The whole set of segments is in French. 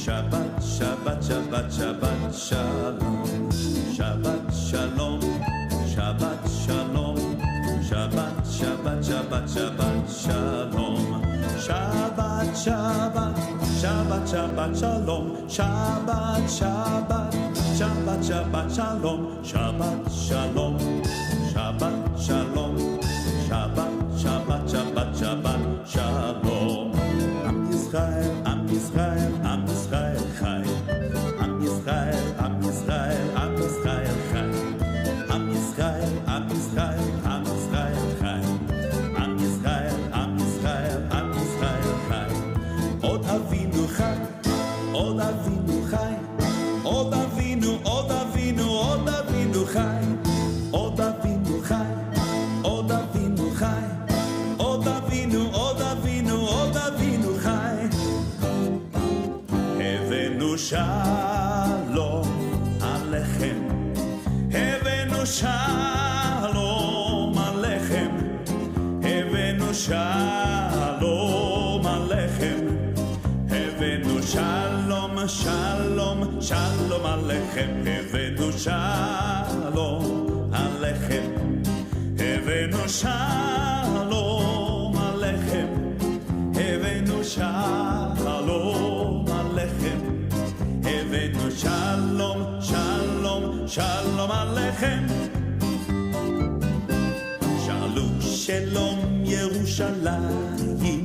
Shabbat, Shabbat, Shabbat, Shabbat, Shalom. Shabbat, Shalom. Shabbat, Shalom. Shabbat, Shabbat, Shabbat, Shabbat, Shalom. Shabbat, Shabbat, Shabbat, Shabbat, Shalom. Shabbat, Shabbat, Shabbat, Shabbat, Shalom. Shabbat, Shalom. Shabbat, Shalom. Shabbat, Shabbat, Shabbat, Shabbat, Shalom. Am Yisrael, Am Yisrael, Am Yisrael Chai. Am Yisrael, Am Yisrael, Am Yisrael Chai. Am Yisrael, Am Yisrael, Am Yisrael Chai. Am Yisrael, Am Yisrael, Am Yisrael Chai. Od Avinu Chai, Od Avinu Chai. Od Avinu, Od Avinu, Od Avinu Chai. Od Avinu Chai. Od Avinu Chai, Od Avinu, Od Avinu, Od Avinu Chai. Havenu Shalom Alechem, Havenu Shalom Alechem, Havenu Shalom Alechem, Havenu Shalom, Shalom, Shalom Alechem, Havenu Shalom Alechem. Havenu Shalom Alechem, Havenu Shalom Alechem, Havenu Shalom, Shalom, Shalom Alechem. Shalu Shalom Yerushalayim,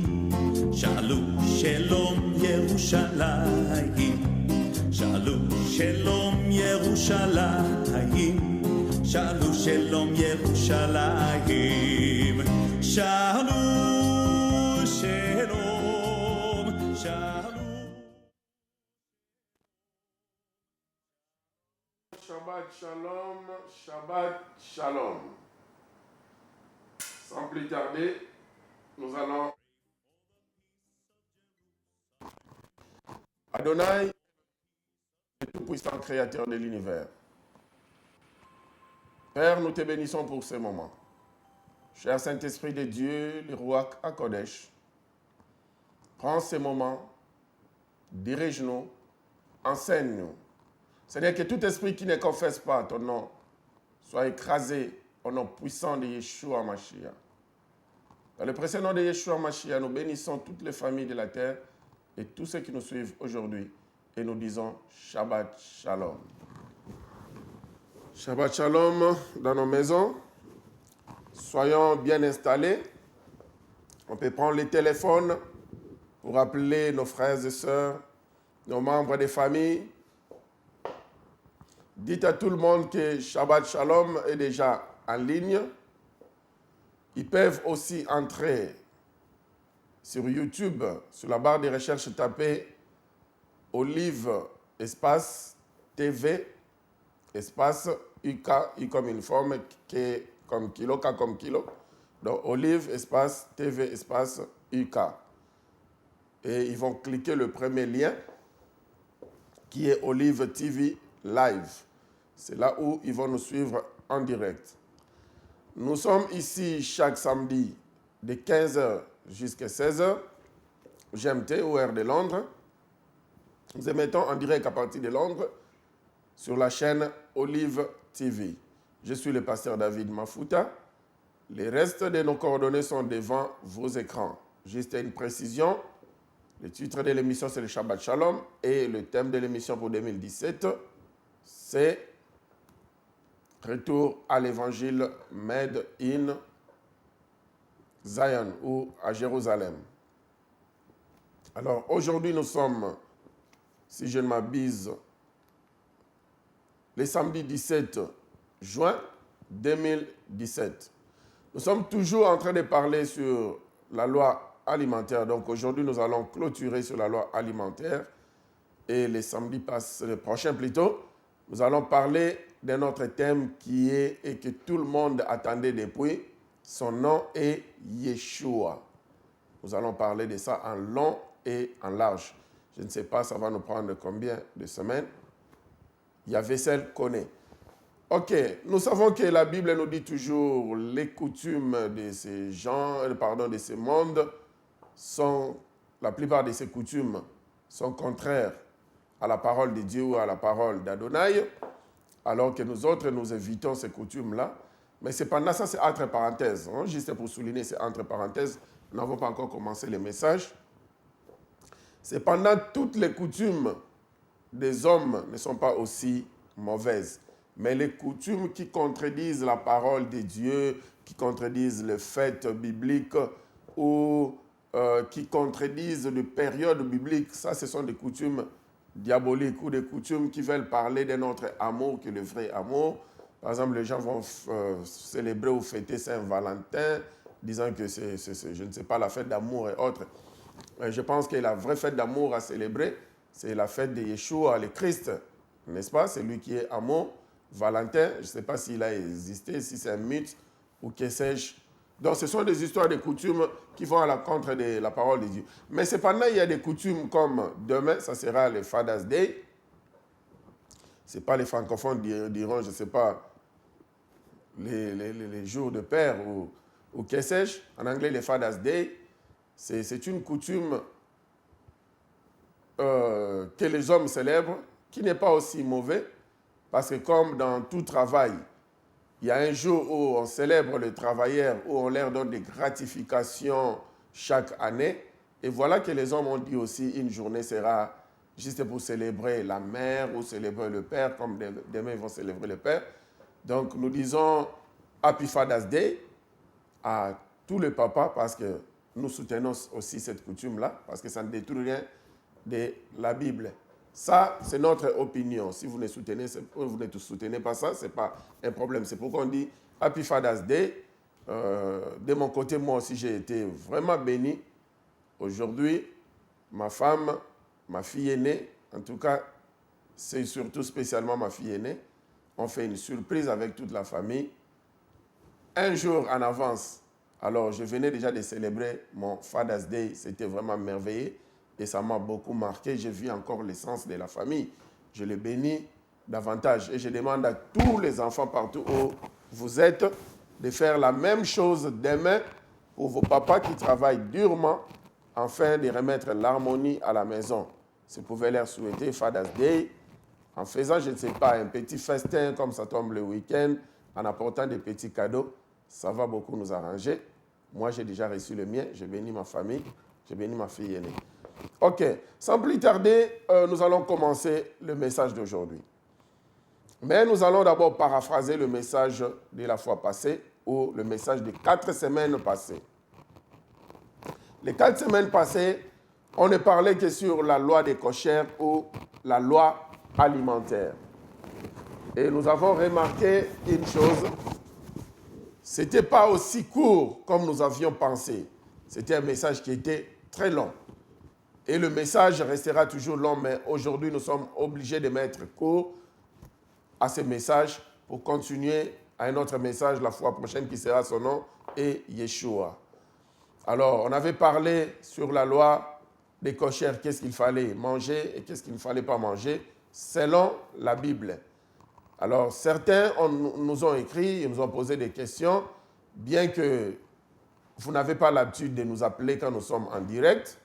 Shalu Shalom Yerushalayim, Shalu Shalom Yerushalayim. Shalu Shalom Yerushalayim. Shalu Shalom. Shalu. Shabbat Shalom, Shabbat Shalom. Sans plus tarder, nous allons... Adonai, le tout-puissant créateur de l'univers. Père, nous te bénissons pour ce moment. Cher Saint-Esprit de Dieu, le Ruach HaKodesh, prends ce moment, dirige-nous, enseigne-nous. Seigneur, que tout esprit qui ne confesse pas ton nom soit écrasé au nom puissant de Yeshua Mashiach. Dans le précieux nom de Yeshua Mashiach, nous bénissons toutes les familles de la terre et tous ceux qui nous suivent aujourd'hui. Et nous disons Shabbat Shalom. Shabbat Shalom dans nos maisons. Soyons bien installés. On peut prendre les téléphones pour appeler nos frères et sœurs, nos membres des familles. Dites à tout le monde que Shabbat Shalom est déjà en ligne. Ils peuvent aussi entrer sur YouTube, sur la barre de recherche, taper Olive espace TV espace UK, I comme une forme, K comme kilo, K comme kilo. Donc, Olive, espace, TV, espace, UK. Et ils vont cliquer le premier lien, qui est Olive TV Live. C'est là où ils vont nous suivre en direct. Nous sommes ici chaque samedi de 15h jusqu'à 16h, GMT ou heure de Londres. Nous émettons en direct à partir de Londres sur la chaîne Olive TV. Je suis le pasteur David Mafuta. Les restes de nos coordonnées sont devant vos écrans. Juste une précision, le titre de l'émission c'est le Shabbat Shalom et le thème de l'émission pour 2017 c'est Retour à l'évangile made in Zion ou à Jérusalem. Alors aujourd'hui nous sommes, si je ne m'abuse, le samedi 17 juin 2017. Nous sommes toujours en train de parler sur la loi alimentaire. Donc aujourd'hui, nous allons clôturer sur la loi alimentaire. Et le samedi prochain plutôt, nous allons parler d'un autre thème qui est, et que tout le monde attendait depuis, son nom est Yeshua. Nous allons parler de ça en long et en large. Je ne sais pas, ça va nous prendre combien de semaines. Yahvé seul connaît. Ok, nous savons que la Bible nous dit toujours les coutumes de ces gens, de ce monde, la plupart de ces coutumes sont contraires à la parole de Dieu ou à la parole d'Adonai, alors que nous autres, nous évitons ces coutumes-là. Mais cependant, ça, c'est entre parenthèses. Hein, juste pour souligner, c'est entre parenthèses. Nous n'avons pas encore commencé le message. Cependant, toutes les coutumes des hommes ne sont pas aussi mauvaises. Mais les coutumes qui contredisent la parole de Dieu, qui contredisent les fêtes bibliques ou qui contredisent les périodes bibliques, ça, ce sont des coutumes diaboliques ou des coutumes qui veulent parler d'un autre amour que le vrai amour. Par exemple, les gens vont célébrer ou fêter Saint-Valentin, disant que c'est, je ne sais pas, la fête d'amour et autres. Je pense que la vraie fête d'amour à célébrer, c'est la fête de Yeshua, le Christ, n'est-ce pas? C'est lui qui est amour. Valentin, je ne sais pas s'il a existé, si c'est un mythe ou que sais-je. Donc, ce sont des histoires de coutumes qui vont à l'encontre de la parole de Dieu. Mais cependant, il y a des coutumes comme demain, ça sera le Father's Day. Ce n'est pas les francophones diront, je ne sais pas, les jours de père ou que sais-je. En anglais, le Father's Day, c'est une coutume que les hommes célèbrent, qui n'est pas aussi mauvais, parce que comme dans tout travail, il y a un jour où on célèbre les travailleurs, où on leur donne des gratifications chaque année. Et voilà que les hommes ont dit aussi, une journée sera juste pour célébrer la mère ou célébrer le père, comme demain ils vont célébrer le père. Donc nous disons Happy Father's Day à tous les papas, parce que nous soutenons aussi cette coutume-là, parce que ça ne détruit rien de la Bible. Ça, c'est notre opinion. Si vous ne soutenez pas ça, ce n'est pas un problème. C'est pourquoi on dit Happy Father's Day. De mon côté, moi aussi, j'ai été vraiment béni. Aujourd'hui, ma femme, ma fille aînée, en tout cas, c'est surtout spécialement ma fille aînée, on fait une surprise avec toute la famille. Un jour en avance, alors je venais déjà de célébrer mon Father's Day, c'était vraiment merveilleux. Et ça m'a beaucoup marqué. J'ai vu encore l'essence de la famille. Je les bénis davantage. Et je demande à tous les enfants partout où vous êtes de faire la même chose demain pour vos papas qui travaillent durement afin de remettre l'harmonie à la maison. Si vous pouvez leur souhaiter Father's Day en faisant, je ne sais pas, un petit festin comme ça tombe le week-end, en apportant des petits cadeaux, ça va beaucoup nous arranger. Moi, j'ai déjà reçu le mien. Je bénis ma famille. Je bénis ma fille aînée. Ok, sans plus tarder, nous allons commencer le message d'aujourd'hui. Mais nous allons d'abord paraphraser le message de la fois passée ou le message des 4 semaines passées. Les 4 semaines passées, on ne parlait que sur la loi des cochères ou la loi alimentaire. Et nous avons remarqué une chose, ce n'était pas aussi court comme nous avions pensé. C'était un message qui était très long. Et le message restera toujours long, mais aujourd'hui, nous sommes obligés de mettre court à ce message pour continuer à un autre message la fois prochaine qui sera son nom et Yeshua. Alors, on avait parlé sur la loi des cochères, qu'est-ce qu'il fallait manger et qu'est-ce qu'il ne fallait pas manger, selon la Bible. Alors, certains nous ont écrit, ils nous ont posé des questions, bien que vous n'avez pas l'habitude de nous appeler quand nous sommes en direct,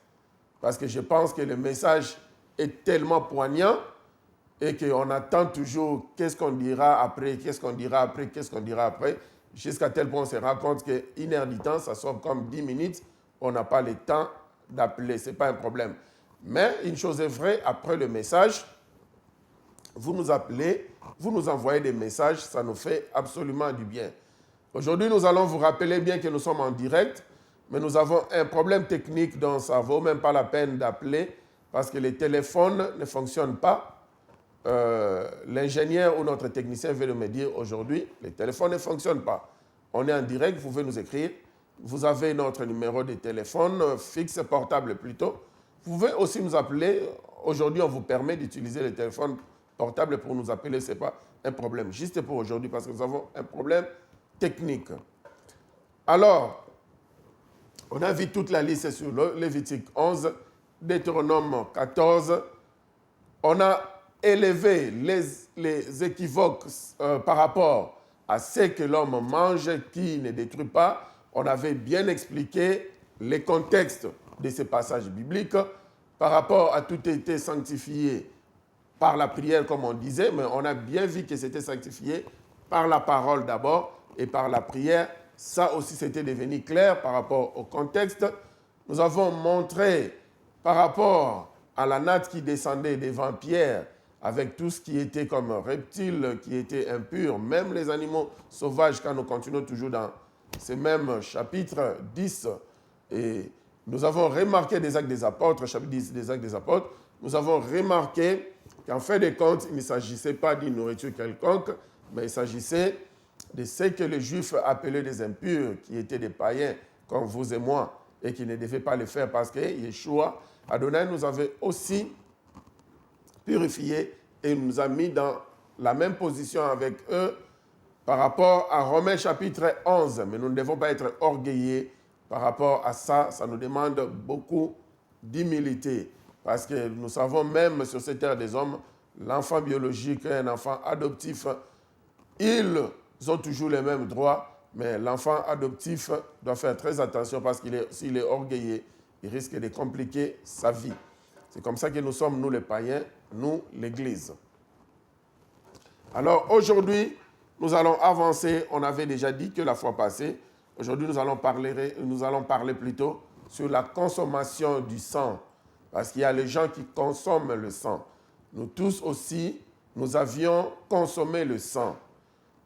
parce que je pense que le message est tellement poignant et qu'on attend toujours qu'est-ce qu'on dira après, qu'est-ce qu'on dira après, qu'est-ce qu'on dira après, jusqu'à tel point on se rend compte qu'une heure du temps, ça sort comme 10 minutes, on n'a pas le temps d'appeler, ce n'est pas un problème. Mais une chose est vraie, après le message, vous nous appelez, vous nous envoyez des messages, ça nous fait absolument du bien. Aujourd'hui, nous allons vous rappeler bien que nous sommes en direct, mais nous avons un problème technique dont ça ne vaut même pas la peine d'appeler parce que les téléphones ne fonctionnent pas. L'ingénieur ou notre technicien veut me dire aujourd'hui, les téléphones ne fonctionnent pas. On est en direct, vous pouvez nous écrire. Vous avez notre numéro de téléphone, fixe, portable plutôt. Vous pouvez aussi nous appeler. Aujourd'hui, on vous permet d'utiliser les téléphones portables pour nous appeler. Ce n'est pas un problème. Juste pour aujourd'hui parce que nous avons un problème technique. Alors, on a vu toute la liste sur Lévitique 11, Deutéronome 14. On a élevé les équivoques par rapport à ce que l'homme mange qui ne détruit pas. On avait bien expliqué les contextes de ces passages bibliques par rapport à tout été sanctifié par la prière, comme on disait, mais on a bien vu que c'était sanctifié par la parole d'abord et par la prière. Ça aussi, c'était devenu clair par rapport au contexte. Nous avons montré par rapport à la natte qui descendait devant Pierre, avec tout ce qui était comme reptile, qui était impur, même les animaux sauvages, quand nous continuons toujours dans ce même chapitre 10, et nous avons remarqué des Actes des Apôtres, chapitre 10 des Actes des Apôtres, nous avons remarqué qu'en fin de compte, il ne s'agissait pas d'une nourriture quelconque, mais il s'agissait de ce que les Juifs appelaient des impurs, qui étaient des païens, comme vous et moi, et qui ne devaient pas le faire parce que Yeshua, Adonai, nous avait aussi purifiés et nous a mis dans la même position avec eux par rapport à Romains chapitre 11. Mais nous ne devons pas être orgueillés par rapport à ça. Ça nous demande beaucoup d'humilité. Parce que nous savons même sur cette terre des hommes, l'enfant biologique et un enfant adoptif, ils ont toujours les mêmes droits, mais l'enfant adoptif doit faire très attention parce s'il est orgueilleux, il risque de compliquer sa vie. C'est comme ça que nous sommes, nous les païens, nous l'Église. Alors aujourd'hui, nous allons avancer. On avait déjà dit que la fois passée, aujourd'hui nous allons parler plutôt sur la consommation du sang. Parce qu'il y a les gens qui consomment le sang. Nous tous aussi, nous avions consommé le sang.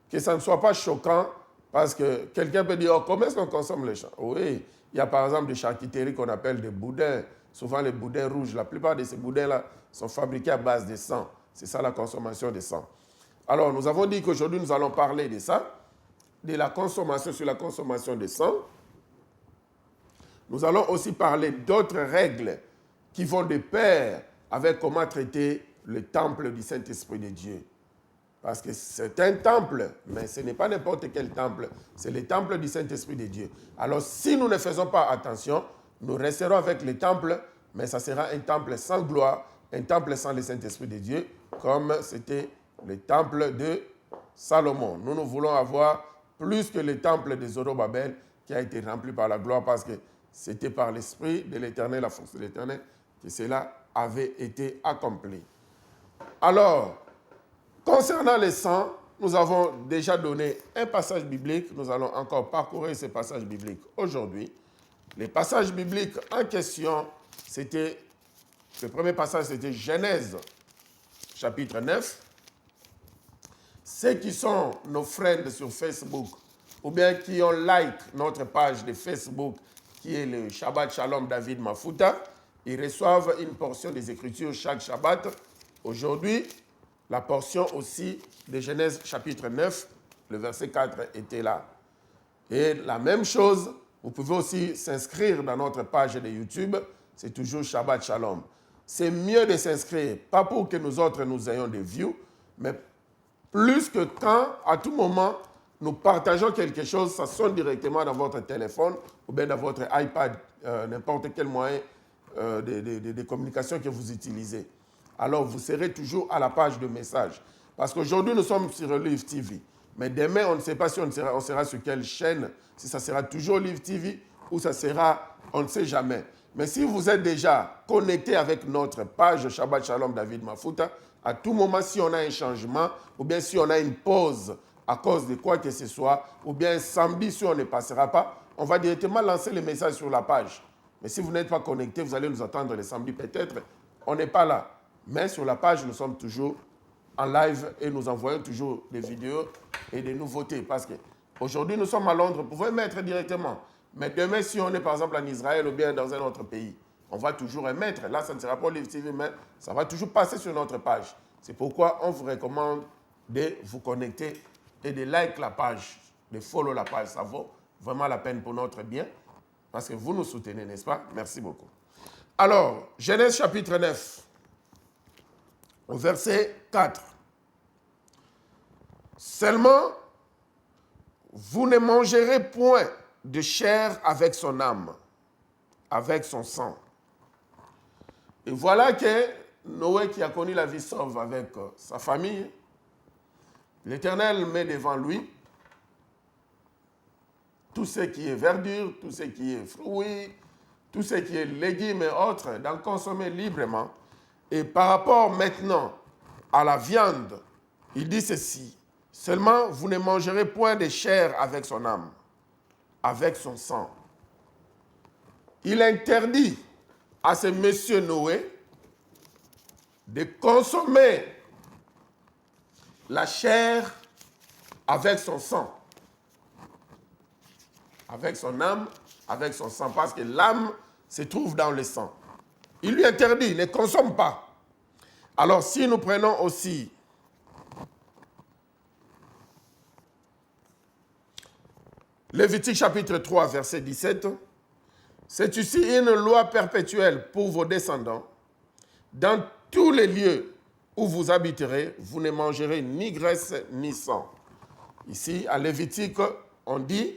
Que ça ne soit pas choquant, parce que quelqu'un peut dire, oh, comment est-ce qu'on consomme le sang? Oui, il y a par exemple des charcuteries qu'on appelle des boudins, souvent les boudins rouges. La plupart de ces boudins-là sont fabriqués à base de sang. C'est ça la consommation de sang. Alors, nous avons dit qu'aujourd'hui, nous allons parler de ça, de la consommation sur la consommation de sang. Nous allons aussi parler d'autres règles qui vont de pair avec comment traiter le temple du Saint-Esprit de Dieu. Parce que c'est un temple, mais ce n'est pas n'importe quel temple, c'est le temple du Saint-Esprit de Dieu. Alors si nous ne faisons pas attention, nous resterons avec le temple, mais ça sera un temple sans gloire, un temple sans le Saint-Esprit de Dieu, comme c'était le temple de Salomon. Nous voulons avoir plus que le temple de Zorobabel qui a été rempli par la gloire, parce que c'était par l'Esprit de l'Éternel, la force de l'Éternel, que cela avait été accompli. Alors, concernant le sang, nous avons déjà donné un passage biblique. Nous allons encore parcourir ces passages bibliques aujourd'hui. Les passages bibliques en question, le premier passage, c'était Genèse, chapitre 9. Ceux qui sont nos friends sur Facebook, ou bien qui ont like notre page de Facebook, qui est le Shabbat Shalom David Mafuta, ils reçoivent une portion des Écritures chaque Shabbat. Aujourd'hui, la portion aussi de Genèse chapitre 9, le verset 4 était là. Et la même chose, vous pouvez aussi s'inscrire dans notre page de YouTube, c'est toujours Shabbat Shalom. C'est mieux de s'inscrire, pas pour que nous autres nous ayons des views, mais plus que quand, à tout moment, nous partageons quelque chose, ça sonne directement dans votre téléphone ou bien dans votre iPad, n'importe quel moyen de communication que vous utilisez. Alors, vous serez toujours à la page de messages. Parce qu'aujourd'hui, nous sommes sur Live TV. Mais demain, on ne sait pas si on sera sur quelle chaîne, si ça sera toujours Live TV ou ça sera, on ne sait jamais. Mais si vous êtes déjà connecté avec notre page Shabbat Shalom David Mafuta, à tout moment, si on a un changement, ou bien si on a une pause à cause de quoi que ce soit, ou bien samedi, si on ne passera pas, on va directement lancer le message sur la page. Mais si vous n'êtes pas connecté, vous allez nous attendre le samedi peut-être. On n'est pas là. Mais sur la page, nous sommes toujours en live et nous envoyons toujours des vidéos et des nouveautés. Parce qu'aujourd'hui, nous sommes à Londres, vous pouvez mettre directement. Mais demain, si on est par exemple en Israël ou bien dans un autre pays, on va toujours émettre. Là, ça ne sera pas Live TV, mais ça va toujours passer sur notre page. C'est pourquoi on vous recommande de vous connecter et de like la page, de follow la page. Ça vaut vraiment la peine pour notre bien, parce que vous nous soutenez, n'est-ce pas? Merci beaucoup. Alors, Genèse chapitre 9, au verset 4. Seulement, vous ne mangerez point de chair avec son âme, avec son sang. Et voilà que Noé, qui a connu la vie sauve avec sa famille, l'Éternel met devant lui tout ce qui est verdure, tout ce qui est fruits, tout ce qui est légumes et autres, d'en consommer librement. Et par rapport maintenant à la viande, il dit ceci. Seulement, vous ne mangerez point de chair avec son âme, avec son sang. Il interdit à ce monsieur Noé de consommer la chair avec son sang, avec son âme, avec son sang, parce que l'âme se trouve dans le sang. Il lui interdit, ne consomme pas. Alors si nous prenons aussi Lévitique chapitre 3, verset 17, c'est ici une loi perpétuelle pour vos descendants. Dans tous les lieux où vous habiterez, vous ne mangerez ni graisse ni sang. Ici, à Lévitique, on dit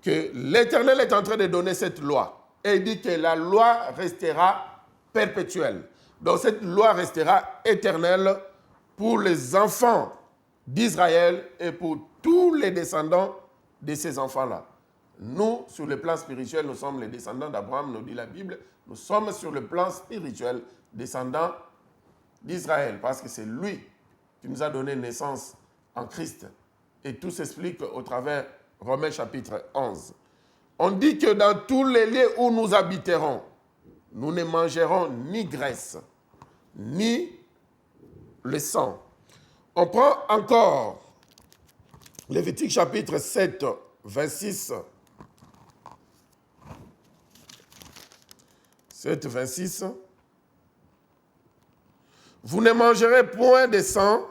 que l'Éternel est en train de donner cette loi. Et il dit que la loi restera perpétuelle. Donc cette loi restera éternelle pour les enfants d'Israël et pour tous les descendants de ces enfants-là. Nous, sur le plan spirituel, nous sommes les descendants d'Abraham, nous dit la Bible. Nous sommes sur le plan spirituel descendants d'Israël, parce que c'est lui qui nous a donné naissance en Christ. Et tout s'explique au travers Romains chapitre 11. On dit que dans tous les lieux où nous habiterons, nous ne mangerons ni graisse, ni le sang. On prend encore Lévitique chapitre 7, 26. 7, 26. Vous ne mangerez point de sang,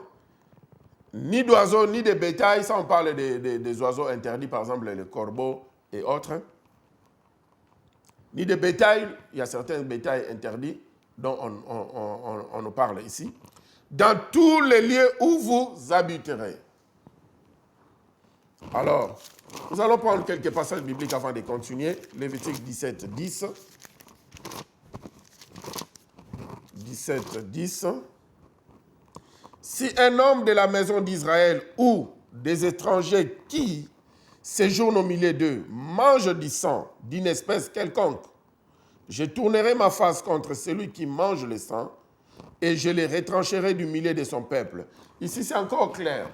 ni d'oiseaux, ni de bétail. Ça, on parle des oiseaux interdits, par exemple les corbeaux et autres. Ni de bétail, il y a certains bétails interdits dont on nous parle ici. Dans tous les lieux où vous habiterez. Alors, nous allons prendre quelques passages bibliques avant de continuer. Lévitique 17, 10. 17, 10. Si un homme de la maison d'Israël ou des étrangers qui séjournent au milieu d'eux mange du sang d'une espèce quelconque, je tournerai ma face contre celui qui mange le sang et je les retrancherai du milieu de son peuple. Ici, c'est encore clair.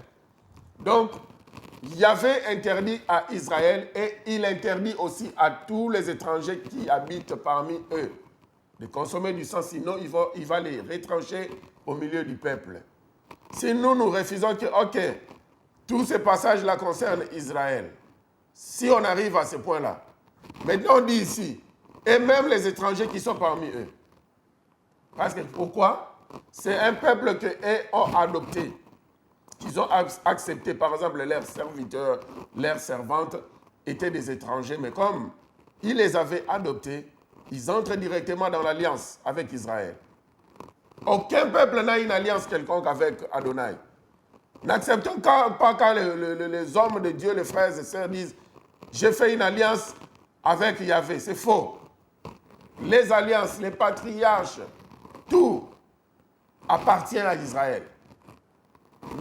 Donc, Yahvé interdit à Israël et il interdit aussi à tous les étrangers qui habitent parmi eux de consommer du sang, sinon il va les retrancher au milieu du peuple. Si nous refusons que, ok, tous ces passages-là concernent Israël, si on arrive à ce point-là, maintenant on dit ici, et même les étrangers qui sont parmi eux. Parce que pourquoi? C'est un peuple qu'eux ont adopté, qu'ils ont accepté. Par exemple, leurs serviteurs, leurs servantes étaient des étrangers, mais comme ils les avaient adoptés, ils entrent directement dans l'alliance avec Israël. Aucun peuple n'a une alliance quelconque avec Adonai. N'acceptons pas quand les hommes de Dieu, les frères et sœurs disent « J'ai fait une alliance avec Yahvé ». C'est faux. Les alliances, les patriarches, tout appartient à Israël.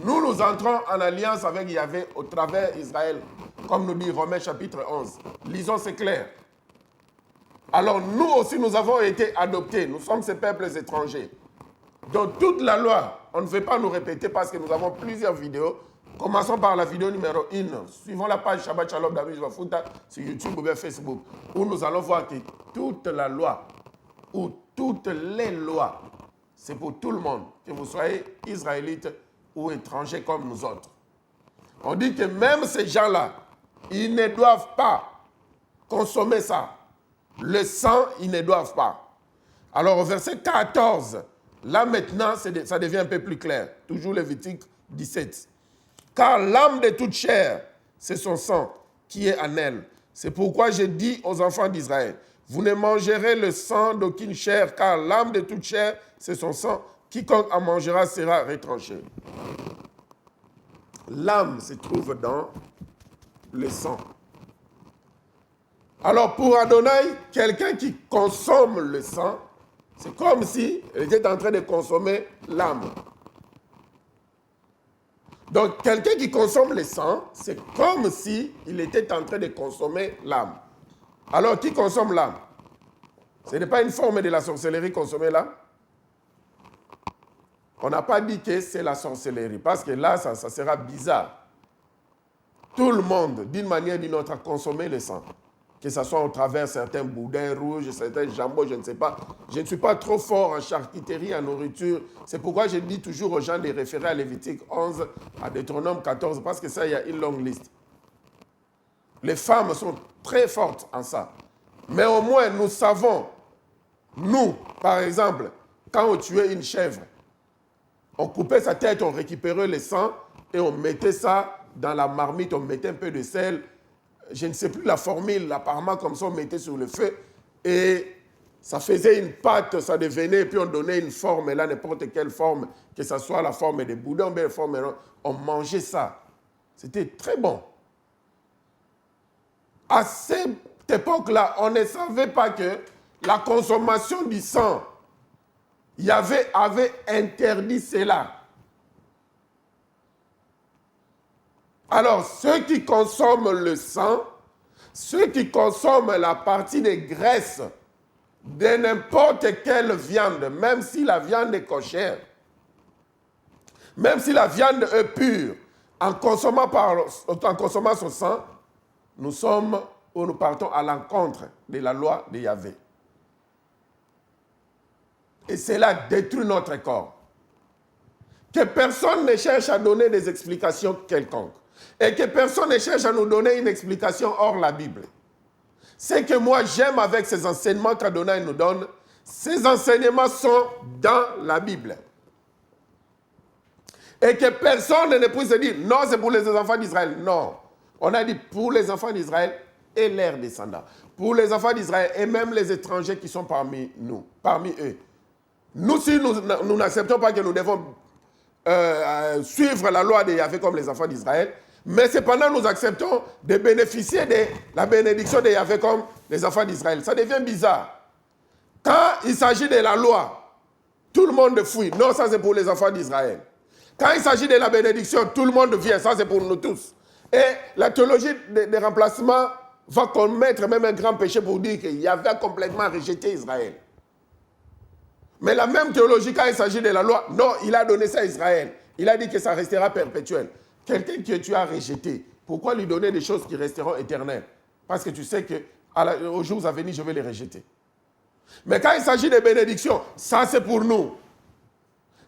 Nous entrons en alliance avec Yahvé au travers d'Israël, comme nous dit Romains chapitre 11. Lisons, c'est clair. Alors nous aussi, nous avons été adoptés. Nous sommes ces peuples étrangers. Donc toute la loi, on ne veut pas nous répéter parce que nous avons plusieurs vidéos. Commençons par la vidéo numéro 1. Suivons la page Shabbat Shalom David Joafuta sur YouTube ou bien Facebook, où nous allons voir que toute la loi, ou toutes les lois, c'est pour tout le monde, que vous soyez israélites ou étrangers comme nous autres. On dit que même ces gens-là, ils ne doivent pas consommer ça. Le sang, ils ne doivent pas. Alors au verset 14, là maintenant, ça devient un peu plus clair. Toujours Lévitique 17. Car l'âme de toute chair, c'est son sang qui est en elle. C'est pourquoi j'ai dit aux enfants d'Israël, vous ne mangerez le sang d'aucune chair, car l'âme de toute chair, c'est son sang. Quiconque en mangera sera retranché. L'âme se trouve dans le sang. Alors pour Adonai, quelqu'un qui consomme le sang, c'est comme s'il était en train de consommer l'âme. Donc quelqu'un qui consomme le sang, c'est comme s'il était en train de consommer l'âme. Alors qui consomme l'âme? Ce n'est pas une forme de la sorcellerie consommer l'âme? On n'a pas dit que c'est la sorcellerie, parce que là, ça sera bizarre. Tout le monde, d'une manière ou d'une autre, a consommé le sang. Que ce soit au travers certains boudins rouges, certains jambons, je ne sais pas. Je ne suis pas trop fort en charcuterie, en nourriture. C'est pourquoi je dis toujours aux gens de référer à Lévitique 11, à Deutéronome 14, parce que ça, il y a une longue liste. Les femmes sont très fortes en ça. Mais au moins, nous savons, nous, par exemple, quand on tuait une chèvre, on coupait sa tête, on récupérait le sang et on mettait ça dans la marmite, on mettait un peu de sel. Je ne sais plus la formule, apparemment comme ça, on mettait sur le feu et ça faisait une pâte, ça devenait, et puis on donnait une forme, et là, n'importe quelle forme, que ce soit la forme des boudins, bien forme, on mangeait ça. C'était très bon. À cette époque-là, on ne savait pas que la consommation du sang, Yahvé avait interdit cela. Alors, ceux qui consomment le sang, ceux qui consomment la partie des graisses de n'importe quelle viande, même si la viande est cochère, même si la viande est pure, en consommant son sang, nous partons à l'encontre de la loi de Yahvé. Et cela détruit notre corps. Que personne ne cherche à donner des explications quelconques. Et que personne ne cherche à nous donner une explication hors la Bible. Ce que moi j'aime avec ces enseignements qu'Adonai nous donne, ces enseignements sont dans la Bible. Et que personne ne puisse dire, non, c'est pour les enfants d'Israël. Non. On a dit pour les enfants d'Israël et leurs descendants. Pour les enfants d'Israël et même les étrangers qui sont parmi nous, parmi eux. Nous, si nous n'acceptons pas que nous devons suivre la loi de Yahvé comme les enfants d'Israël, mais cependant nous acceptons de bénéficier de la bénédiction de Yahvé comme les enfants d'Israël. Ça devient bizarre. Quand il s'agit de la loi, tout le monde fuit. Non, ça c'est pour les enfants d'Israël. Quand il s'agit de la bénédiction, tout le monde vient. Ça c'est pour nous tous. Et la théologie des remplacements va commettre même un grand péché pour dire que Yahvé a complètement rejeté Israël. Mais la même théologie, quand il s'agit de la loi, non, il a donné ça à Israël. Il a dit que ça restera perpétuel. Quelqu'un que tu as rejeté, pourquoi lui donner des choses qui resteront éternelles? Parce que tu sais qu'aux jours à venir, je vais les rejeter. Mais quand il s'agit de bénédictions, ça c'est pour nous.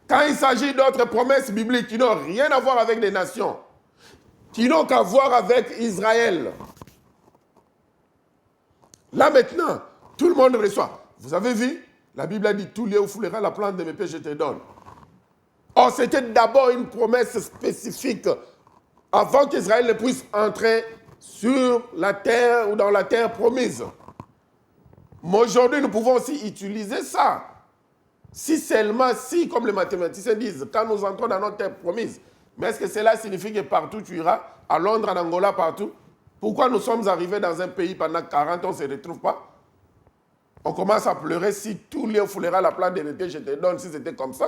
Quand il s'agit d'autres promesses bibliques qui n'ont rien à voir avec les nations, qui n'ont qu'à voir avec Israël. Là maintenant, tout le monde reçoit. Vous avez vu? La Bible a dit, tout lieu où foulera la plante de mes pieds, je te donne. Or, c'était d'abord une promesse spécifique avant qu'Israël ne puisse entrer sur la terre ou dans la terre promise. Mais aujourd'hui, nous pouvons aussi utiliser ça. Si seulement, si, comme les mathématiciens disent, quand nous entrons dans notre terre promise, mais est-ce que cela signifie que partout tu iras, à Londres, en Angola, partout? Pourquoi nous sommes arrivés dans un pays pendant 40 ans, on ne se retrouve pas? On commence à pleurer si tout lieu foulera la plante de l'été, je te donne, si c'était comme ça.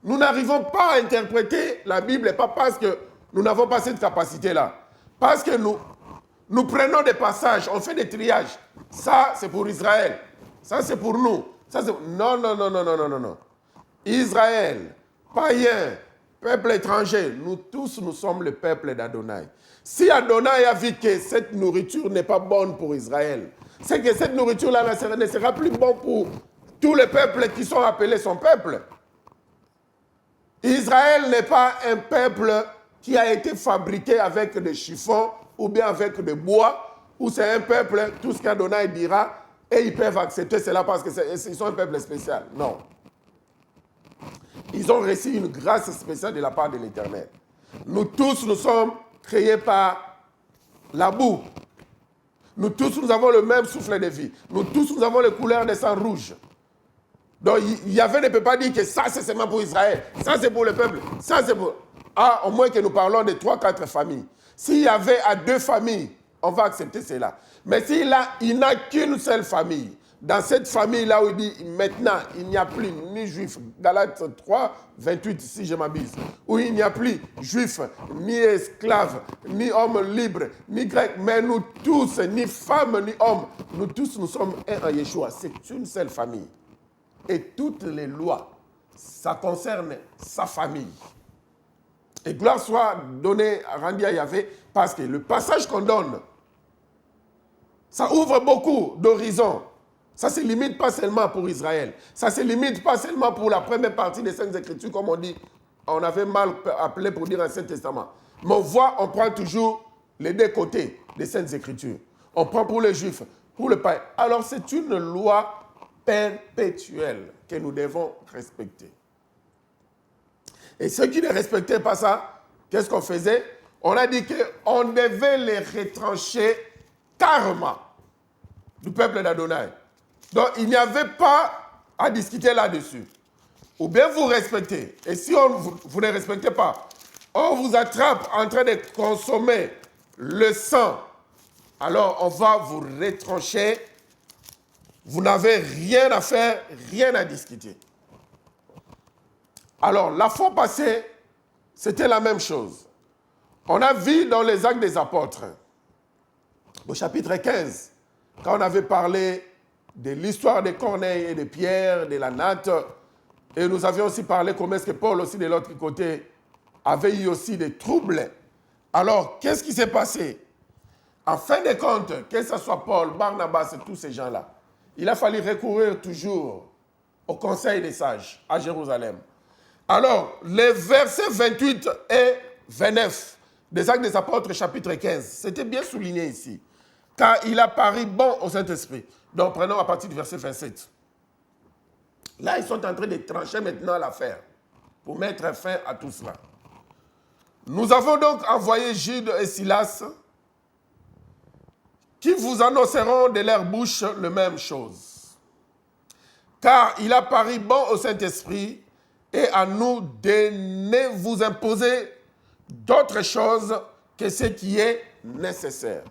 Nous n'arrivons pas à interpréter la Bible, et pas parce que nous n'avons pas cette capacité-là. Parce que nous prenons des passages, on fait des triages. Ça, c'est pour Israël. Ça, c'est pour nous. Ça, c'est... Non, non, non, non, non, non, non, non. Israël, païen, peuple étranger, nous tous, nous sommes le peuple d'Adonai. Si Adonai a vu que cette nourriture n'est pas bonne pour Israël, c'est que cette nourriture-là ne sera plus bonne pour tous les peuples qui sont appelés son peuple. Israël n'est pas un peuple qui a été fabriqué avec des chiffons ou bien avec des bois, ou c'est un peuple, tout ce qu'Adonai dira, et ils peuvent accepter cela parce qu'ils sont un peuple spécial. Non. Ils ont reçu une grâce spéciale de la part de l'Éternel. Nous tous, nous sommes créés par la boue. Nous tous, nous avons le même souffle de vie. Nous tous, nous avons les couleurs de sang rouge. Donc, Yahvé ne peut pas dire que ça, c'est seulement pour Israël. Ça, c'est pour le peuple. Ça, c'est pour... Ah, au moins que nous parlons de 3-4 familles. S'il y avait à 2 familles, on va accepter cela. Mais il n'a qu'une seule famille. Dans cette famille-là où il dit, maintenant, il n'y a plus ni juif, Galates 3, 28, si je m'abuse, où il n'y a plus juif, ni esclave, ni homme libre, ni grec, mais nous tous, ni femmes, ni hommes, nous tous, nous sommes un en Yeshua. C'est une seule famille. Et toutes les lois ça concerne sa famille. Et gloire soit donnée, rendue à Yahvé, parce que le passage qu'on donne, ça ouvre beaucoup d'horizons. Ça ne se limite pas seulement pour Israël. Ça ne se limite pas seulement pour la première partie des Saintes Écritures, comme on dit. On avait mal appelé pour dire Ancien Testament. Mais on prend toujours les deux côtés des Saintes Écritures. On prend pour les Juifs, pour le païen. Alors c'est une loi perpétuelle que nous devons respecter. Et ceux qui ne respectaient pas ça, qu'est-ce qu'on faisait? On a dit qu'on devait les retrancher carrément du peuple d'Adonai. Donc il n'y avait pas à discuter là-dessus. Ou bien vous respectez. Et si vous ne respectez pas, on vous attrape en train de consommer le sang, alors on va vous retrancher. Vous n'avez rien à faire, rien à discuter. Alors, la fois passée, c'était la même chose. On a vu dans les Actes des Apôtres, au chapitre 15, quand on avait parlé de l'histoire de Corneille et de Pierre, de la natte, et nous avions aussi parlé comment est-ce que Paul aussi de l'autre côté avait eu aussi des troubles. Alors, qu'est-ce qui s'est passé? En fin de compte, que ce soit Paul, Barnabas et tous ces gens-là, il a fallu recourir toujours au conseil des sages à Jérusalem. Alors, les versets 28 et 29 des Actes des Apôtres, chapitre 15, c'était bien souligné ici. Car il a paru bon au Saint-Esprit. Donc, prenons à partir du verset 27. Là, ils sont en train de trancher maintenant l'affaire pour mettre fin à tout cela. Nous avons donc envoyé Jude et Silas qui vous annonceront de leur bouche la même chose. Car il a paru bon au Saint-Esprit et à nous de ne vous imposer d'autre chose que ce qui est nécessaire.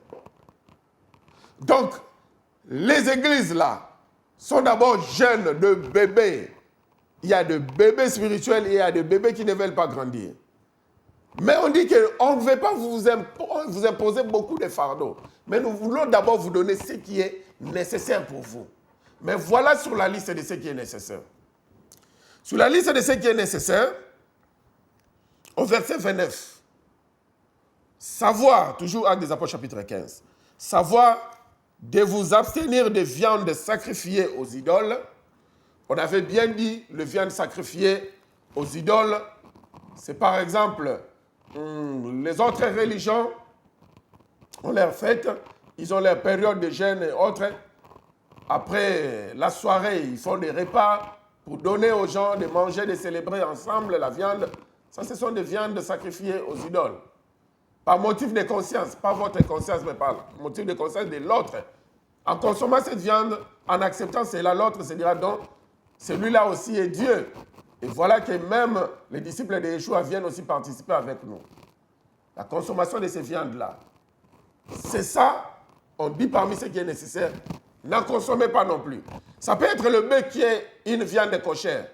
Donc, les églises là sont d'abord jeunes de bébés. Il y a des bébés spirituels et il y a des bébés qui ne veulent pas grandir. Mais on dit qu'on ne veut pas vous imposer beaucoup de fardeaux. Mais nous voulons d'abord vous donner ce qui est nécessaire pour vous. Mais voilà sur la liste de ce qui est nécessaire. Sur la liste de ce qui est nécessaire, au verset 29, savoir, toujours Actes des Apôtres chapitre 15, savoir de vous abstenir de viande sacrifiée aux idoles. On avait bien dit, le viande sacrifiée aux idoles, c'est par exemple les autres religions ont leur fête, ils ont leur période de jeûne et autres. Après la soirée, ils font des repas pour donner aux gens de manger, de célébrer ensemble la viande. Ça, ce sont des viandes sacrifiées aux idoles. Par motif de conscience, pas votre conscience, mais par motif de conscience de l'autre. En consommant cette viande, en acceptant cela, l'autre se dira donc, celui-là aussi est Dieu. Et voilà que même les disciples de Yeshua viennent aussi participer avec nous. La consommation de ces viandes-là. C'est ça, on dit parmi ce qui est nécessaire. N'en consommez pas non plus. Ça peut être le bœuf qui est une viande cochère.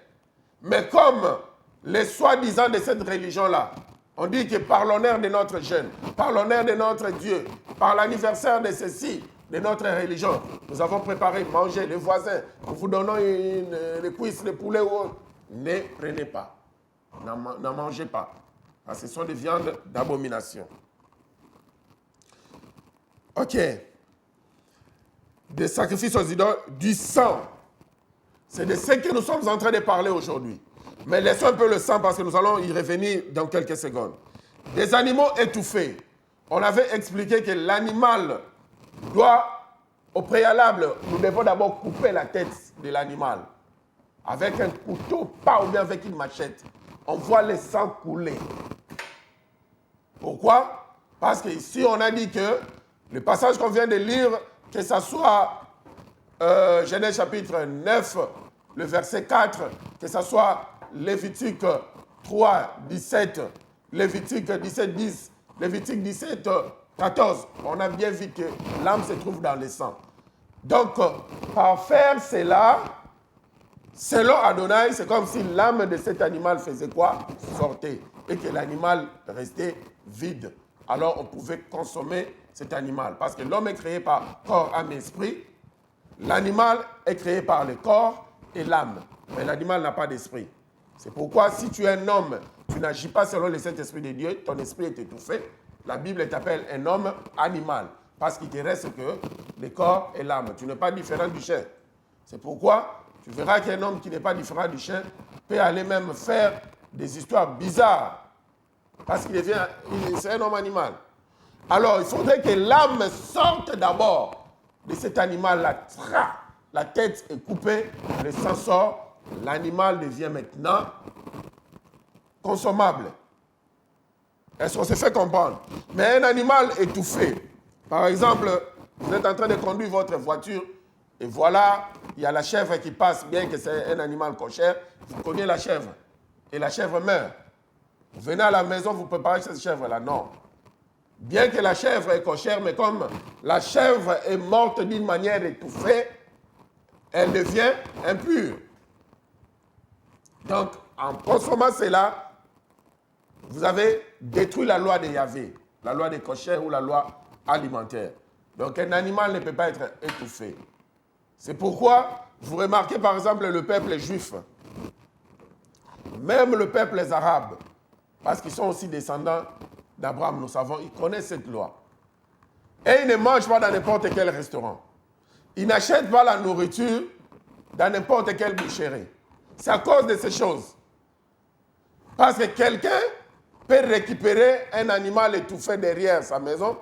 Mais comme les soi-disant de cette religion-là, on dit que par l'honneur de notre jeûne, par l'honneur de notre Dieu, par l'anniversaire de ceci, de notre religion, nous avons préparé manger les voisins, nous vous donnons des cuisses de poulet ou autre. Ne prenez pas, n'en mangez pas. Parce que ce sont des viandes d'abomination. Ok. Des sacrifices aux idoles, du sang. C'est de ce que nous sommes en train de parler aujourd'hui. Mais laissons un peu le sang parce que nous allons y revenir dans quelques secondes. Des animaux étouffés. On avait expliqué que l'animal doit, au préalable, nous devons d'abord couper la tête de l'animal. Avec un couteau, pas ou bien avec une machette. On voit le sang couler. Pourquoi? Parce qu'ici, on a dit que le passage qu'on vient de lire, que ce soit Genèse chapitre 9, le verset 4, que ce soit Lévitique 3, 17, Lévitique 17, 10, Lévitique 17, 14, on a bien vu que l'âme se trouve dans le sang. Donc, par faire cela, selon Adonai, c'est comme si l'âme de cet animal faisait quoi? Sortait. Et que l'animal restait vide. Alors, on pouvait consommer cet animal. Parce que l'homme est créé par corps, âme et esprit. L'animal est créé par le corps et l'âme. Mais l'animal n'a pas d'esprit. C'est pourquoi si tu es un homme, tu n'agis pas selon le Saint-Esprit de Dieu, ton esprit est étouffé. La Bible t'appelle un homme animal, parce qu'il te reste que le corps et l'âme. Tu n'es pas différent du chien. C'est pourquoi tu verras qu'un homme qui n'est pas différent du chien peut aller même faire des histoires bizarres, parce qu'il c'est un homme animal. Alors, il faudrait que l'âme sorte d'abord de cet animal-là. La tête est coupée, le sang sort, l'animal devient maintenant consommable. Est-ce qu'on se fait comprendre? Mais un animal étouffé, par exemple, vous êtes en train de conduire votre voiture et voilà, il y a la chèvre qui passe, bien que c'est un animal cochère, vous connaissez la chèvre et la chèvre meurt. Vous venez à la maison, vous préparez cette chèvre-là. Non. Bien que la chèvre est cochère, mais comme la chèvre est morte d'une manière étouffée, elle devient impure. Donc, en consommant cela, vous avez détruit la loi de Yahvé, la loi des cochères ou la loi alimentaire. Donc, un animal ne peut pas être étouffé. C'est pourquoi vous remarquez par exemple le peuple juif, même le peuple arabe, parce qu'ils sont aussi descendants d'Abraham, nous savons, ils connaissent cette loi. Et ils ne mangent pas dans n'importe quel restaurant. Ils n'achètent pas la nourriture dans n'importe quelle boucherie. C'est à cause de ces choses. Parce que quelqu'un peut récupérer un animal étouffé derrière sa maison.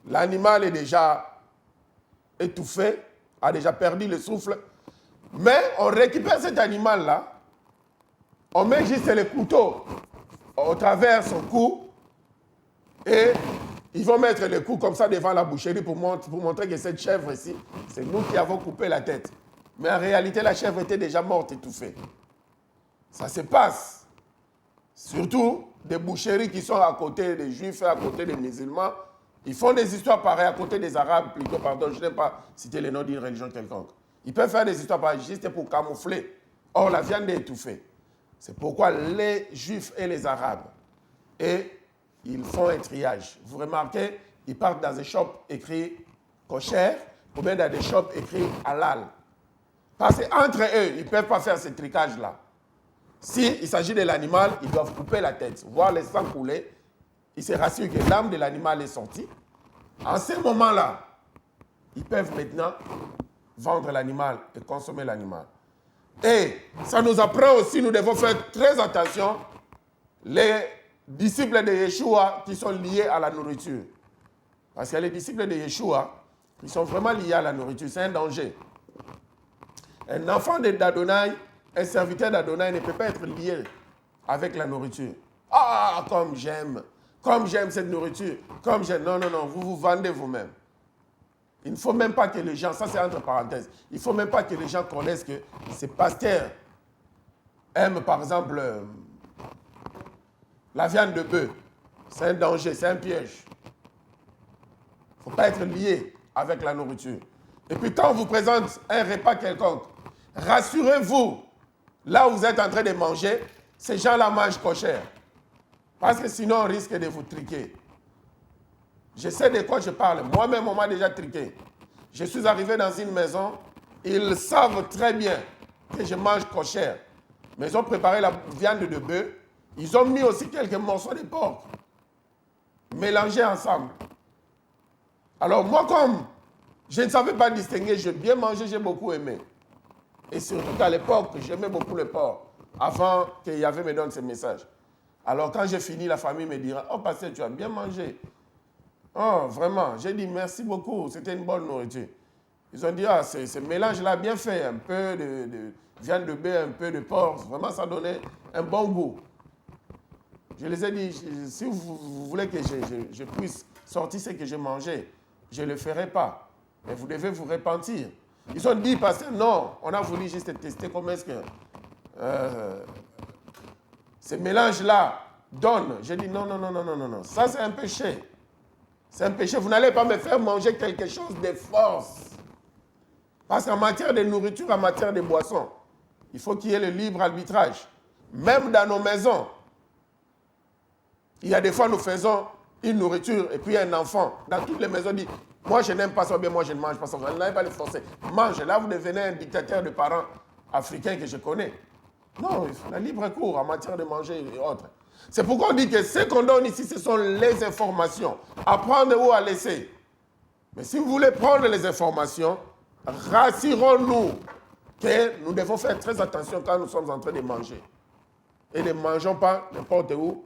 L'animal est déjà étouffé, a déjà perdu le souffle. Mais on récupère cet animal-là, on met juste le couteau au travers son cou et ils vont mettre le cou comme ça devant la boucherie pour montrer que cette chèvre ici, c'est nous qui avons coupé la tête. Mais en réalité, la chèvre était déjà morte, étouffée. Ça se passe. Surtout des boucheries qui sont à côté des juifs et à côté des musulmans. Ils font des histoires pareilles à côté des arabes, plutôt, pardon, je n'aime pas citer le nom d'une religion quelconque. Ils peuvent faire des histoires pareilles juste pour camoufler. Or, la viande est étouffée. C'est pourquoi les juifs et les arabes, et ils font un triage. Vous remarquez, ils partent dans des shops écrits kosher ou bien dans des shops écrits halal. Parce qu'entre eux, ils ne peuvent pas faire ce tricage-là. S'il s'agit de l'animal, ils doivent couper la tête, voir le sang couler. Ils se rassurent que l'âme de l'animal est sortie. En ce moment-là, ils peuvent maintenant vendre l'animal et consommer l'animal. Et ça nous apprend aussi, nous devons faire très attention, les disciples de Yeshua qui sont liés à la nourriture. Parce qu'il y a les disciples de Yeshua qui sont vraiment liés à la nourriture. C'est un danger. Un enfant d'Adonai, un serviteur d'Adonai ne peut pas être lié avec la nourriture. Ah, comme j'aime cette nourriture, comme j'aime. Non, vous vous vendez vous-même. Il ne faut même pas que les gens, ça c'est entre parenthèses, il ne faut même pas que les gens connaissent que ces pasteurs aiment par exemple la viande de bœuf. C'est un danger, c'est un piège. Il ne faut pas être lié avec la nourriture. Et puis quand on vous présente un repas quelconque, rassurez-vous, là où vous êtes en train de manger, ces gens-là mangent cochère. Parce que sinon on risque de vous triquer. Je sais de quoi je parle. Moi-même, on m'a déjà triqué. Je suis arrivé dans une maison, ils savent très bien que je mange cochère. Mais ils ont préparé la viande de bœuf. Ils ont mis aussi quelques morceaux de porc. Mélangés ensemble. Alors moi, comme je ne savais pas distinguer, j'ai bien mangé, j'ai beaucoup aimé. Et surtout à l'époque, j'aimais beaucoup le porc. Avant que Yahvé me donne ce message. Alors quand j'ai fini, la famille me dira, « Oh, pasteur, tu as bien mangé. » Oh, vraiment, j'ai dit merci beaucoup, c'était une bonne nourriture. Ils ont dit, ah, ce mélange-là bien fait, un peu de viande de bœuf, un peu de porc, vraiment ça donnait un bon goût. Je les ai dit, si vous voulez que je puisse sortir ce que j'ai mangé, je ne le ferai pas. Mais vous devez vous repentir. Ils ont dit, parce que non, on a voulu juste tester comment est-ce que ce mélange-là donne. J'ai dit, non, ça c'est un péché. C'est un péché. Vous n'allez pas me faire manger quelque chose de force. Parce qu'en matière de nourriture, en matière de boissons, il faut qu'il y ait le libre arbitrage. Même dans nos maisons, il y a des fois, nous faisons une nourriture et puis un enfant. Dans toutes les maisons, dit, moi je n'aime pas ça, bien moi je ne mange pas ça. Vous n'allez pas le forcer. Mange. Là, vous devenez un dictateur de parents africains que je connais. Non, la libre cours en matière de manger et autres. C'est pourquoi on dit que ce qu'on donne ici, ce sont les informations. À prendre ou à laisser. Mais si vous voulez prendre les informations, rassurons-nous que nous devons faire très attention quand nous sommes en train de manger. Et ne mangeons pas n'importe où,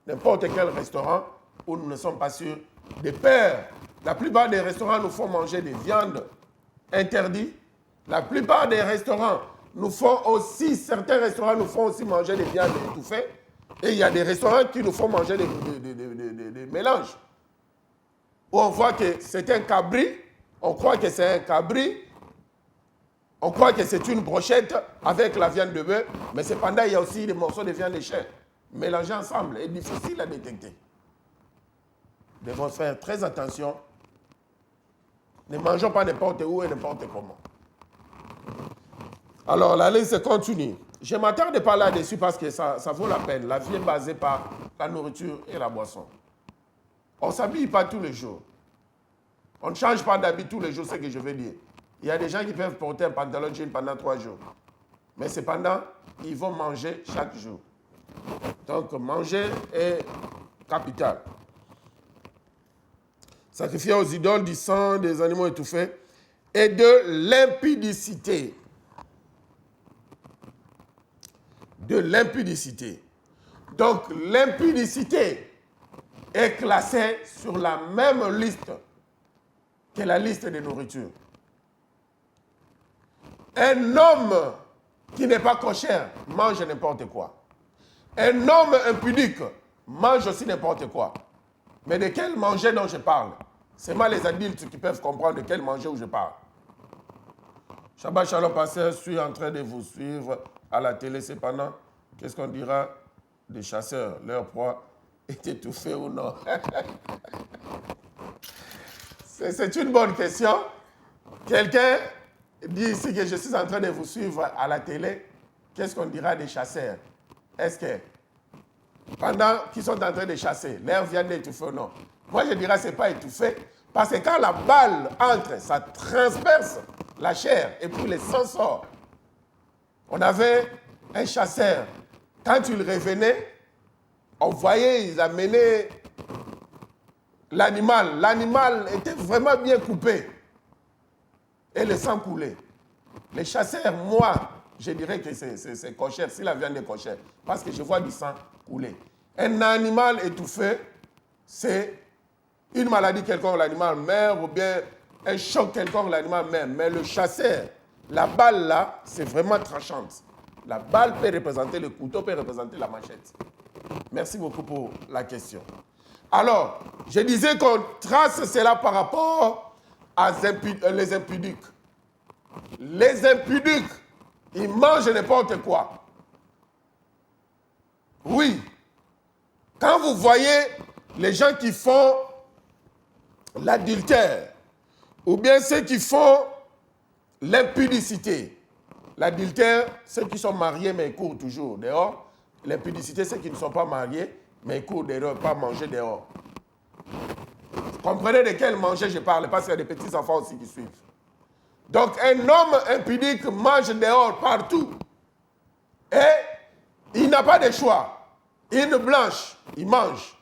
n'importe quel restaurant où nous ne sommes pas sûrs de peur. La plupart des restaurants nous font manger des viandes interdites. La plupart des restaurants nous font aussi, certains restaurants nous font aussi manger des viandes étouffées. Et il y a des restaurants qui nous font manger des mélanges. Où on voit que c'est un cabri, on croit que c'est un cabri, on croit que c'est une brochette avec la viande de bœuf, mais cependant, il y a aussi des morceaux de viande de chèvre mélangés ensemble et difficile à détecter. Nous devons faire très attention. Ne mangeons pas n'importe où et n'importe comment. Alors, la liste continue. Je ne m'attarde pas là-dessus parce que ça vaut la peine. La vie est basée par la nourriture et la boisson. On ne s'habille pas tous les jours. On ne change pas d'habit tous les jours, c'est ce que je veux dire. Il y a des gens qui peuvent porter un pantalon jean pendant 3 jours. Mais cependant, ils vont manger chaque jour. Donc, manger est capital. Sacrifier aux idoles du sang des animaux étouffés et de l'impudicité. De l'impudicité. Donc, l'impudicité est classée sur la même liste que la liste des nourritures. Un homme qui n'est pas cochère mange n'importe quoi. Un homme impudique mange aussi n'importe quoi. Mais de quel manger dont je parle? C'est moi les adultes qui peuvent comprendre de quel manger où je parle. Shabbat Shalom, pasteur, je suis en train de vous suivre à la télé. Cependant, qu'est-ce qu'on dira des chasseurs? Leur proie est étouffée ou non? C'est une bonne question. Quelqu'un dit ici que je suis en train de vous suivre à la télé. Qu'est-ce qu'on dira des chasseurs? Est-ce que pendant qu'ils sont en train de chasser, leur viande est étouffée ou non? Moi, je dirais que ce n'est pas étouffé. Parce que quand la balle entre, ça transperce la chair et puis le sang sort. On avait un chasseur. Quand il revenait, on voyait, ils amenaient l'animal. L'animal était vraiment bien coupé. Et le sang coulait. Les chasseurs, moi, je dirais que c'est cochère, si la viande est cochère. Parce que je vois du sang couler. Un animal étouffé, c'est une maladie quelconque, l'animal meurt, ou bien un choc quelconque, l'animal meurt. Mais le chasseur, la balle là, c'est vraiment tranchante. La balle peut représenter le couteau, peut représenter la machette. Merci beaucoup pour la question. Alors, je disais qu'on trace cela par rapport à les impudiques. Les impudiques, ils mangent n'importe quoi. Oui. Quand vous voyez les gens qui font l'adultère, ou bien ceux qui font l'impudicité. L'adultère, ceux qui sont mariés mais ils courent toujours dehors. L'impudicité, ceux qui ne sont pas mariés mais ils courent dehors, pas manger dehors. Vous comprenez de quel manger je parle, parce qu'il y a des petits enfants aussi qui suivent. Donc un homme impudique mange dehors partout. Et il n'a pas de choix. Une blanche, il mange.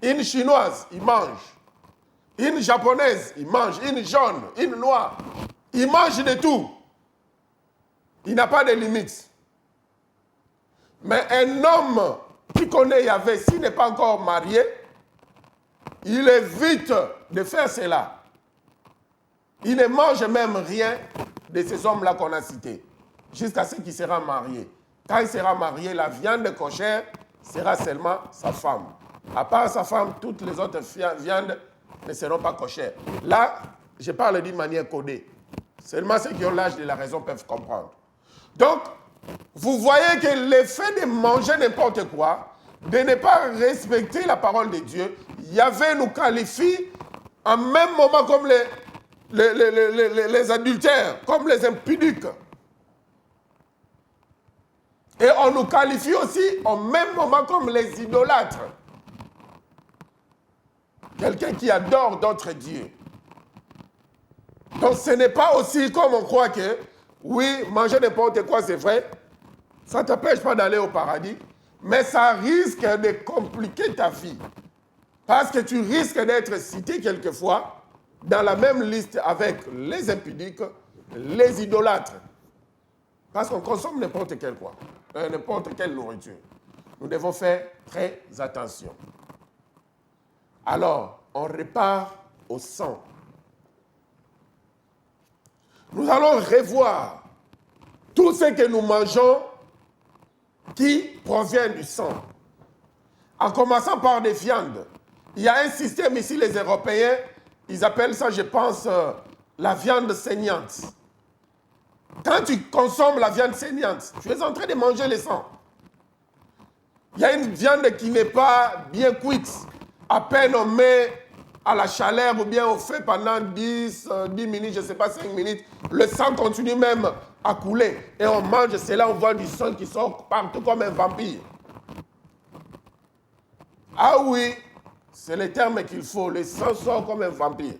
Une chinoise, il mange. Une japonaise, il mange. Une jaune, une noire. Il mange de tout. Il n'a pas de limite. Mais un homme qui connaît Yahvé, s'il n'est pas encore marié, il évite de faire cela. Il ne mange même rien de ces hommes-là qu'on a cités, jusqu'à ce qu'il sera marié. Quand il sera marié, la viande cochère sera seulement sa femme. À part sa femme, toutes les autres viandes ne seront pas cochères. Là, je parle d'une manière codée. Seulement ceux qui ont l'âge de la raison peuvent comprendre. Donc, vous voyez que l'effet de manger n'importe quoi, de ne pas respecter la parole de Dieu, Yahvé nous qualifie en même moment comme les adultères, comme les impudiques. Et on nous qualifie aussi au même moment comme les idolâtres. Quelqu'un qui adore d'autres dieux. Donc ce n'est pas aussi comme on croit que, oui, manger n'importe quoi, c'est vrai. Ça ne t'empêche pas d'aller au paradis, mais ça risque de compliquer ta vie. Parce que tu risques d'être cité quelquefois dans la même liste avec les impudiques, les idolâtres. Parce qu'on consomme n'importe quelle quoi, n'importe quelle nourriture. Nous devons faire très attention. Alors, on repart au sang. Nous allons revoir tout ce que nous mangeons qui provient du sang. En commençant par des viandes. Il y a un système ici, les Européens, ils appellent ça, je pense, la viande saignante. Quand tu consommes la viande saignante, tu es en train de manger le sang. Il y a une viande qui n'est pas bien cuite. À peine on met à la chaleur ou bien on fait pendant 10 minutes, je ne sais pas, 5 minutes, le sang continue même à couler. Et on mange, c'est là on voit du sang qui sort partout comme un vampire. Ah oui, c'est le terme qu'il faut, le sang sort comme un vampire.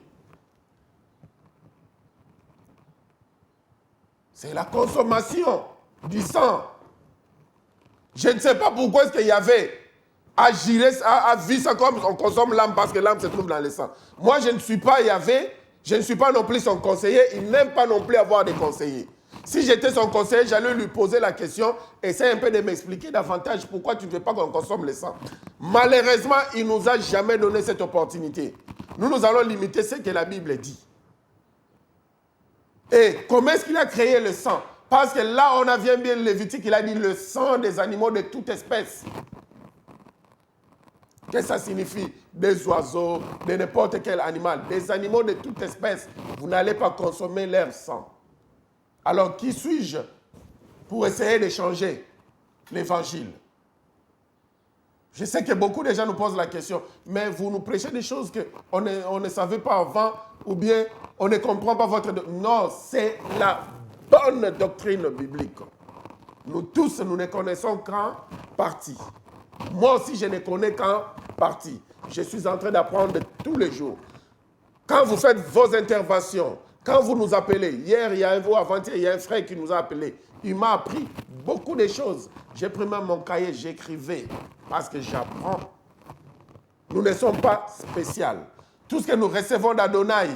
C'est la consommation du sang. Je ne sais pas pourquoi est-ce qu'il y avait à gérer, à vivre ça comme on consomme l'âme parce que l'âme se trouve dans le sang. Moi, je ne suis pas Yahvé, je ne suis pas non plus son conseiller, il n'aime pas non plus avoir des conseillers. Si j'étais son conseiller, j'allais lui poser la question, essayer un peu de m'expliquer davantage pourquoi tu ne veux pas qu'on consomme le sang. Malheureusement, il ne nous a jamais donné cette opportunité. Nous allons limiter ce que la Bible dit. Et comment est-ce qu'il a créé le sang? Parce que là, on a bien Lévitique, il a dit le sang des animaux de toute espèce. Qu'est-ce que ça signifie? Des oiseaux, de n'importe quel animal, des animaux de toute espèce. Vous n'allez pas consommer leur sang. Alors, qui suis-je pour essayer de changer l'évangile? Je sais que beaucoup de gens nous posent la question, mais vous nous prêchez des choses qu'on ne savait pas avant, ou bien on ne comprend pas votre... Non, c'est la bonne doctrine biblique. Nous tous, nous ne connaissons qu'en partie. Moi aussi, je ne connais qu'en partie. Je suis en train d'apprendre tous les jours. Quand vous faites vos interventions, quand vous nous appelez, hier, il y a avant-hier, il y a un frère qui nous a appelés. Il m'a appris beaucoup de choses. J'ai pris même mon cahier, j'écrivais, parce que j'apprends. Nous ne sommes pas spéciaux. Tout ce que nous recevons d'Adonai,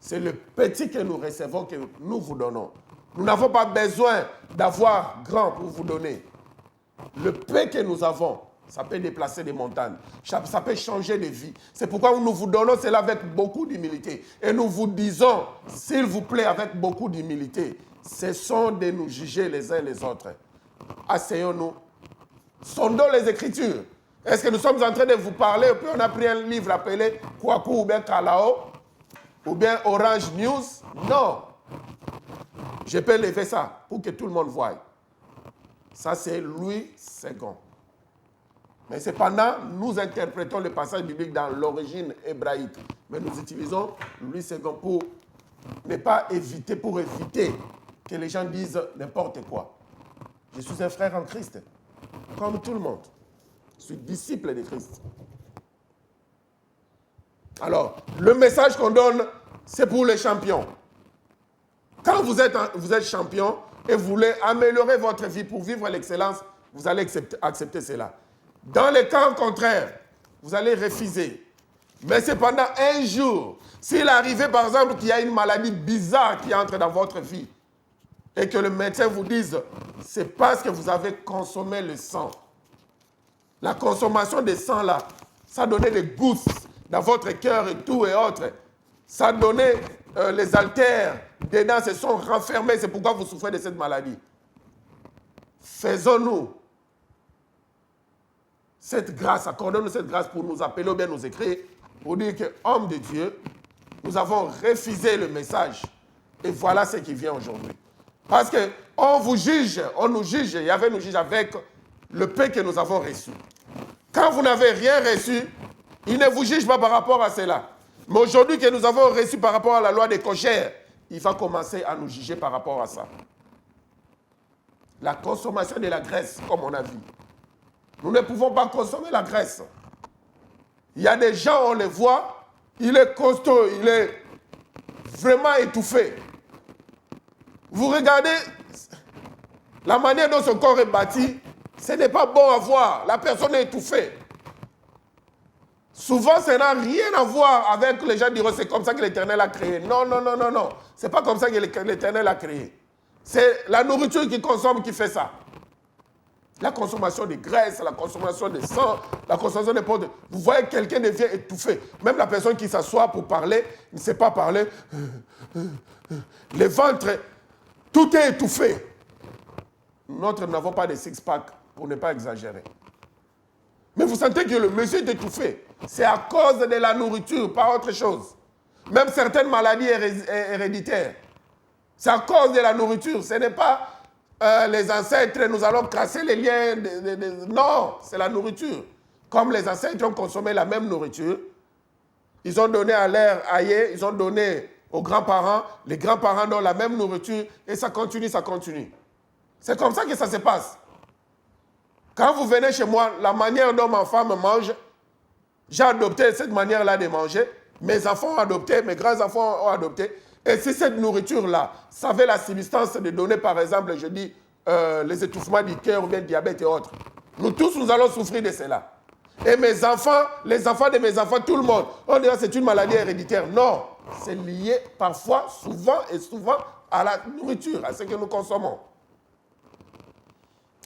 c'est le petit que nous recevons, que nous vous donnons. Nous n'avons pas besoin d'avoir grand pour vous donner. Le peu que nous avons, ça peut déplacer des montagnes. Ça peut changer de vie. C'est pourquoi nous vous donnons cela avec beaucoup d'humilité. Et nous vous disons, s'il vous plaît, avec beaucoup d'humilité, cessons de nous juger les uns les autres. Asseyons-nous. Sondons les Écritures. Est-ce que nous sommes en train de vous parler, puis on a pris un livre appelé Kwaku ou bien Kalao, ou bien Orange News? Non. Je peux lever ça pour que tout le monde voie. Ça, c'est Louis II. Mais cependant, nous interprétons le passage biblique dans l'origine hébraïque. Mais nous utilisons Louis II pour ne pas éviter, pour éviter que les gens disent n'importe quoi. Je suis un frère en Christ, comme tout le monde. Je suis disciple de Christ. Alors, le message qu'on donne, c'est pour les champions. Quand vous êtes champion et vous voulez améliorer votre vie pour vivre l'excellence, vous allez accepter cela. Dans le cas contraire, vous allez refuser. Mais c'est pendant un jour. S'il arrivait, par exemple, qu'il y a une maladie bizarre qui entre dans votre vie et que le médecin vous dise, c'est parce que vous avez consommé le sang. La consommation de sang, là, ça donnait des gousses dans votre cœur et tout et autres. Ça donnait les artères, des dents se sont renfermées. C'est pourquoi vous souffrez de cette maladie. Faisons-nous cette grâce, accordons-nous cette grâce pour nous appeler ou bien nous écrire, pour dire que, homme de Dieu, nous avons refusé le message. Et voilà ce qui vient aujourd'hui. Parce qu'on vous juge, on nous juge, Yahvé nous juge avec le peu que nous avons reçu. Quand vous n'avez rien reçu, il ne vous juge pas par rapport à cela. Mais aujourd'hui que nous avons reçu par rapport à la loi des cochères, il va commencer à nous juger par rapport à ça. La consommation de la graisse, comme on a vu. Nous ne pouvons pas consommer la graisse. Il y a des gens, on les voit, il est costaud, il est vraiment étouffé. Vous regardez la manière dont son corps est bâti, ce n'est pas bon à voir. La personne est étouffée. Souvent, ça n'a rien à voir avec les gens diront c'est comme ça que l'Éternel a créé. Non, non, non, non, non. Ce n'est pas comme ça que l'Éternel a créé. C'est la nourriture qu'il consomme qui fait ça. La consommation de graisse, la consommation de sang, la consommation de potes. Vous voyez, quelqu'un devient étouffé. Même la personne qui s'assoit pour parler, ne sait pas parler. Les ventres, tout est étouffé. Nous n'avons pas de six-pack, pour ne pas exagérer. Mais vous sentez que le monsieur est étouffé. C'est à cause de la nourriture, pas autre chose. Même certaines maladies héréditaires. C'est à cause de la nourriture. Ce n'est pas les ancêtres, nous allons casser les liens. Non, c'est la nourriture. Comme les ancêtres ont consommé la même nourriture, ils ont donné à l'air ailleurs, ils ont donné aux grands-parents, les grands-parents donnent la même nourriture, et ça continue, ça continue. C'est comme ça que ça se passe. Quand vous venez chez moi, la manière dont ma femme mange, j'ai adopté cette manière-là de manger. Mes enfants ont adopté, mes grands-enfants ont adopté. Et si cette nourriture-là savait la substance de donner, par exemple, je dis, les étouffements du cœur ou bien le diabète et autres, nous tous, nous allons souffrir de cela. Et mes enfants, les enfants de mes enfants, tout le monde, on dirait que c'est une maladie héréditaire. Non, c'est lié parfois, souvent à la nourriture, à ce que nous consommons.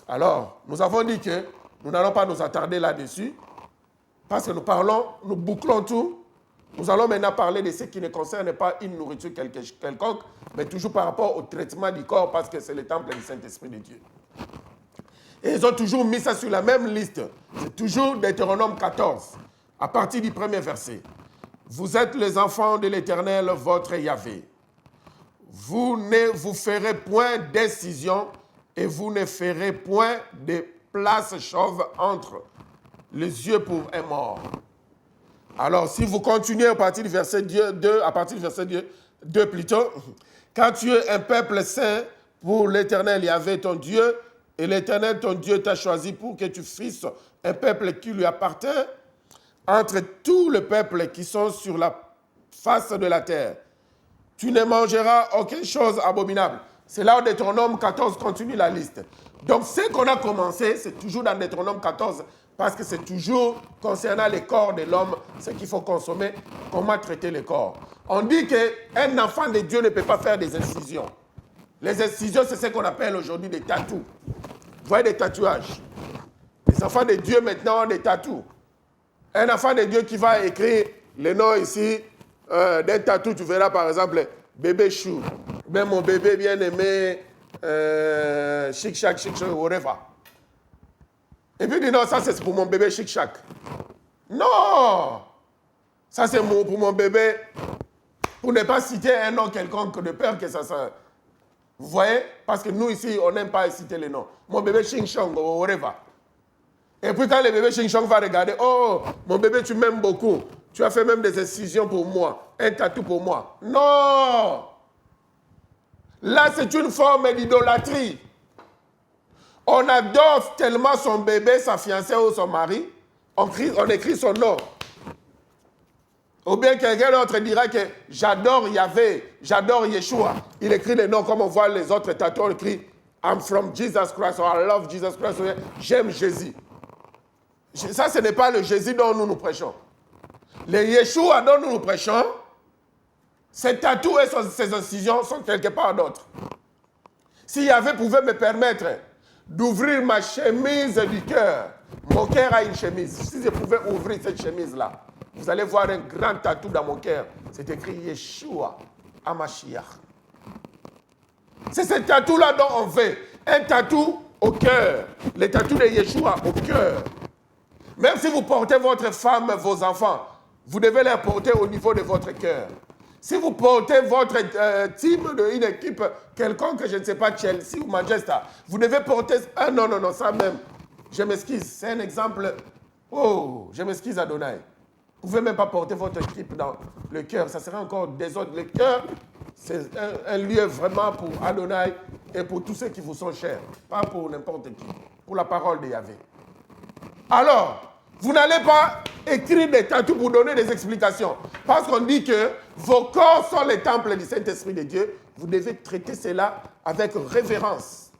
Alors, nous avons dit que nous n'allons pas nous attarder là-dessus, parce que nous bouclons tout. Nous allons maintenant parler de ce qui ne concerne pas une nourriture quelconque, mais toujours par rapport au traitement du corps, parce que c'est le temple du Saint-Esprit de Dieu. Et ils ont toujours mis ça sur la même liste. C'est toujours Deutéronome 14, à partir du premier verset. Vous êtes les enfants de l'Éternel, votre Yahvé. Vous ne vous ferez point d'incision et vous ne ferez point de place chauve entre les yeux pour un mort. Alors, si vous continuez à partir du verset 2 plutôt, quand tu es un peuple saint pour l'Éternel Yahvé ton Dieu, et l'Éternel ton Dieu t'a choisi pour que tu fasses un peuple qui lui appartient, entre tous les peuples qui sont sur la face de la terre, tu ne mangeras aucune chose abominable. C'est là où Deutéronome 14 continue la liste. Donc, ce qu'on a commencé, c'est toujours dans Deutéronome 14, parce que c'est toujours concernant les corps de l'homme, ce qu'il faut consommer, comment traiter les corps. On dit qu'un enfant de Dieu ne peut pas faire des incisions. Les incisions, c'est ce qu'on appelle aujourd'hui des tatous. Vous voyez des tatouages. Les enfants de Dieu maintenant ont des tatous. Un enfant de Dieu qui va écrire le nom ici d'un tatou, tu verras par exemple bébé chou, même mon bébé bien-aimé, chic-chac, whatever. Et puis il dit non, ça c'est pour mon bébé chic-chac. Non! Ça c'est pour mon bébé, pour ne pas citer un nom quelconque de peur que ça. Vous voyez? Parce que nous ici, on n'aime pas citer les noms. Mon bébé ching-chong, whatever. Et puis quand le bébé ching-chong va regarder, oh, mon bébé tu m'aimes beaucoup. Tu as fait même des incisions pour moi, un tatou pour moi. Non! Là, c'est une forme d'idolâtrie. On adore tellement son bébé, sa fiancée ou son mari, on écrit son nom. Ou bien quelqu'un d'autre dira que j'adore Yahvé, j'adore Yeshua. Il écrit les noms comme on voit les autres tatoueurs, on écrit I'm from Jesus Christ, or I love Jesus Christ, or j'aime Jésus. Ça, ce n'est pas le Jésus dont nous prêchons. Le Yeshua dont nous prêchons, ses tatous et ses incisions sont quelque part d'autre. Si Yahvé pouvait me permettre d'ouvrir ma chemise du cœur, mon cœur a une chemise. Si je pouvais ouvrir cette chemise-là, vous allez voir un grand tatou dans mon cœur. C'est écrit Yeshua Hamashiach. C'est ce tatou-là dont on veut. Un tatou au cœur. Le tatou de Yeshua au cœur. Même si vous portez votre femme, vos enfants, vous devez les porter au niveau de votre cœur. Si vous portez votre team d'une équipe quelconque, je ne sais pas, Chelsea ou Manchester, vous devez porter... Ah non, ça même. Je m'excuse, c'est un exemple. Oh, je m'excuse Adonai. Vous ne pouvez même pas porter votre équipe dans le cœur, ça serait encore désordre. Le cœur, c'est un lieu vraiment pour Adonai et pour tous ceux qui vous sont chers, pas pour n'importe qui, pour la parole de Yahvé. Alors, vous n'allez pas écrire des tatous pour donner des explications, parce qu'on dit que vos corps sont les temples du Saint-Esprit de Dieu, vous devez traiter cela avec révérence.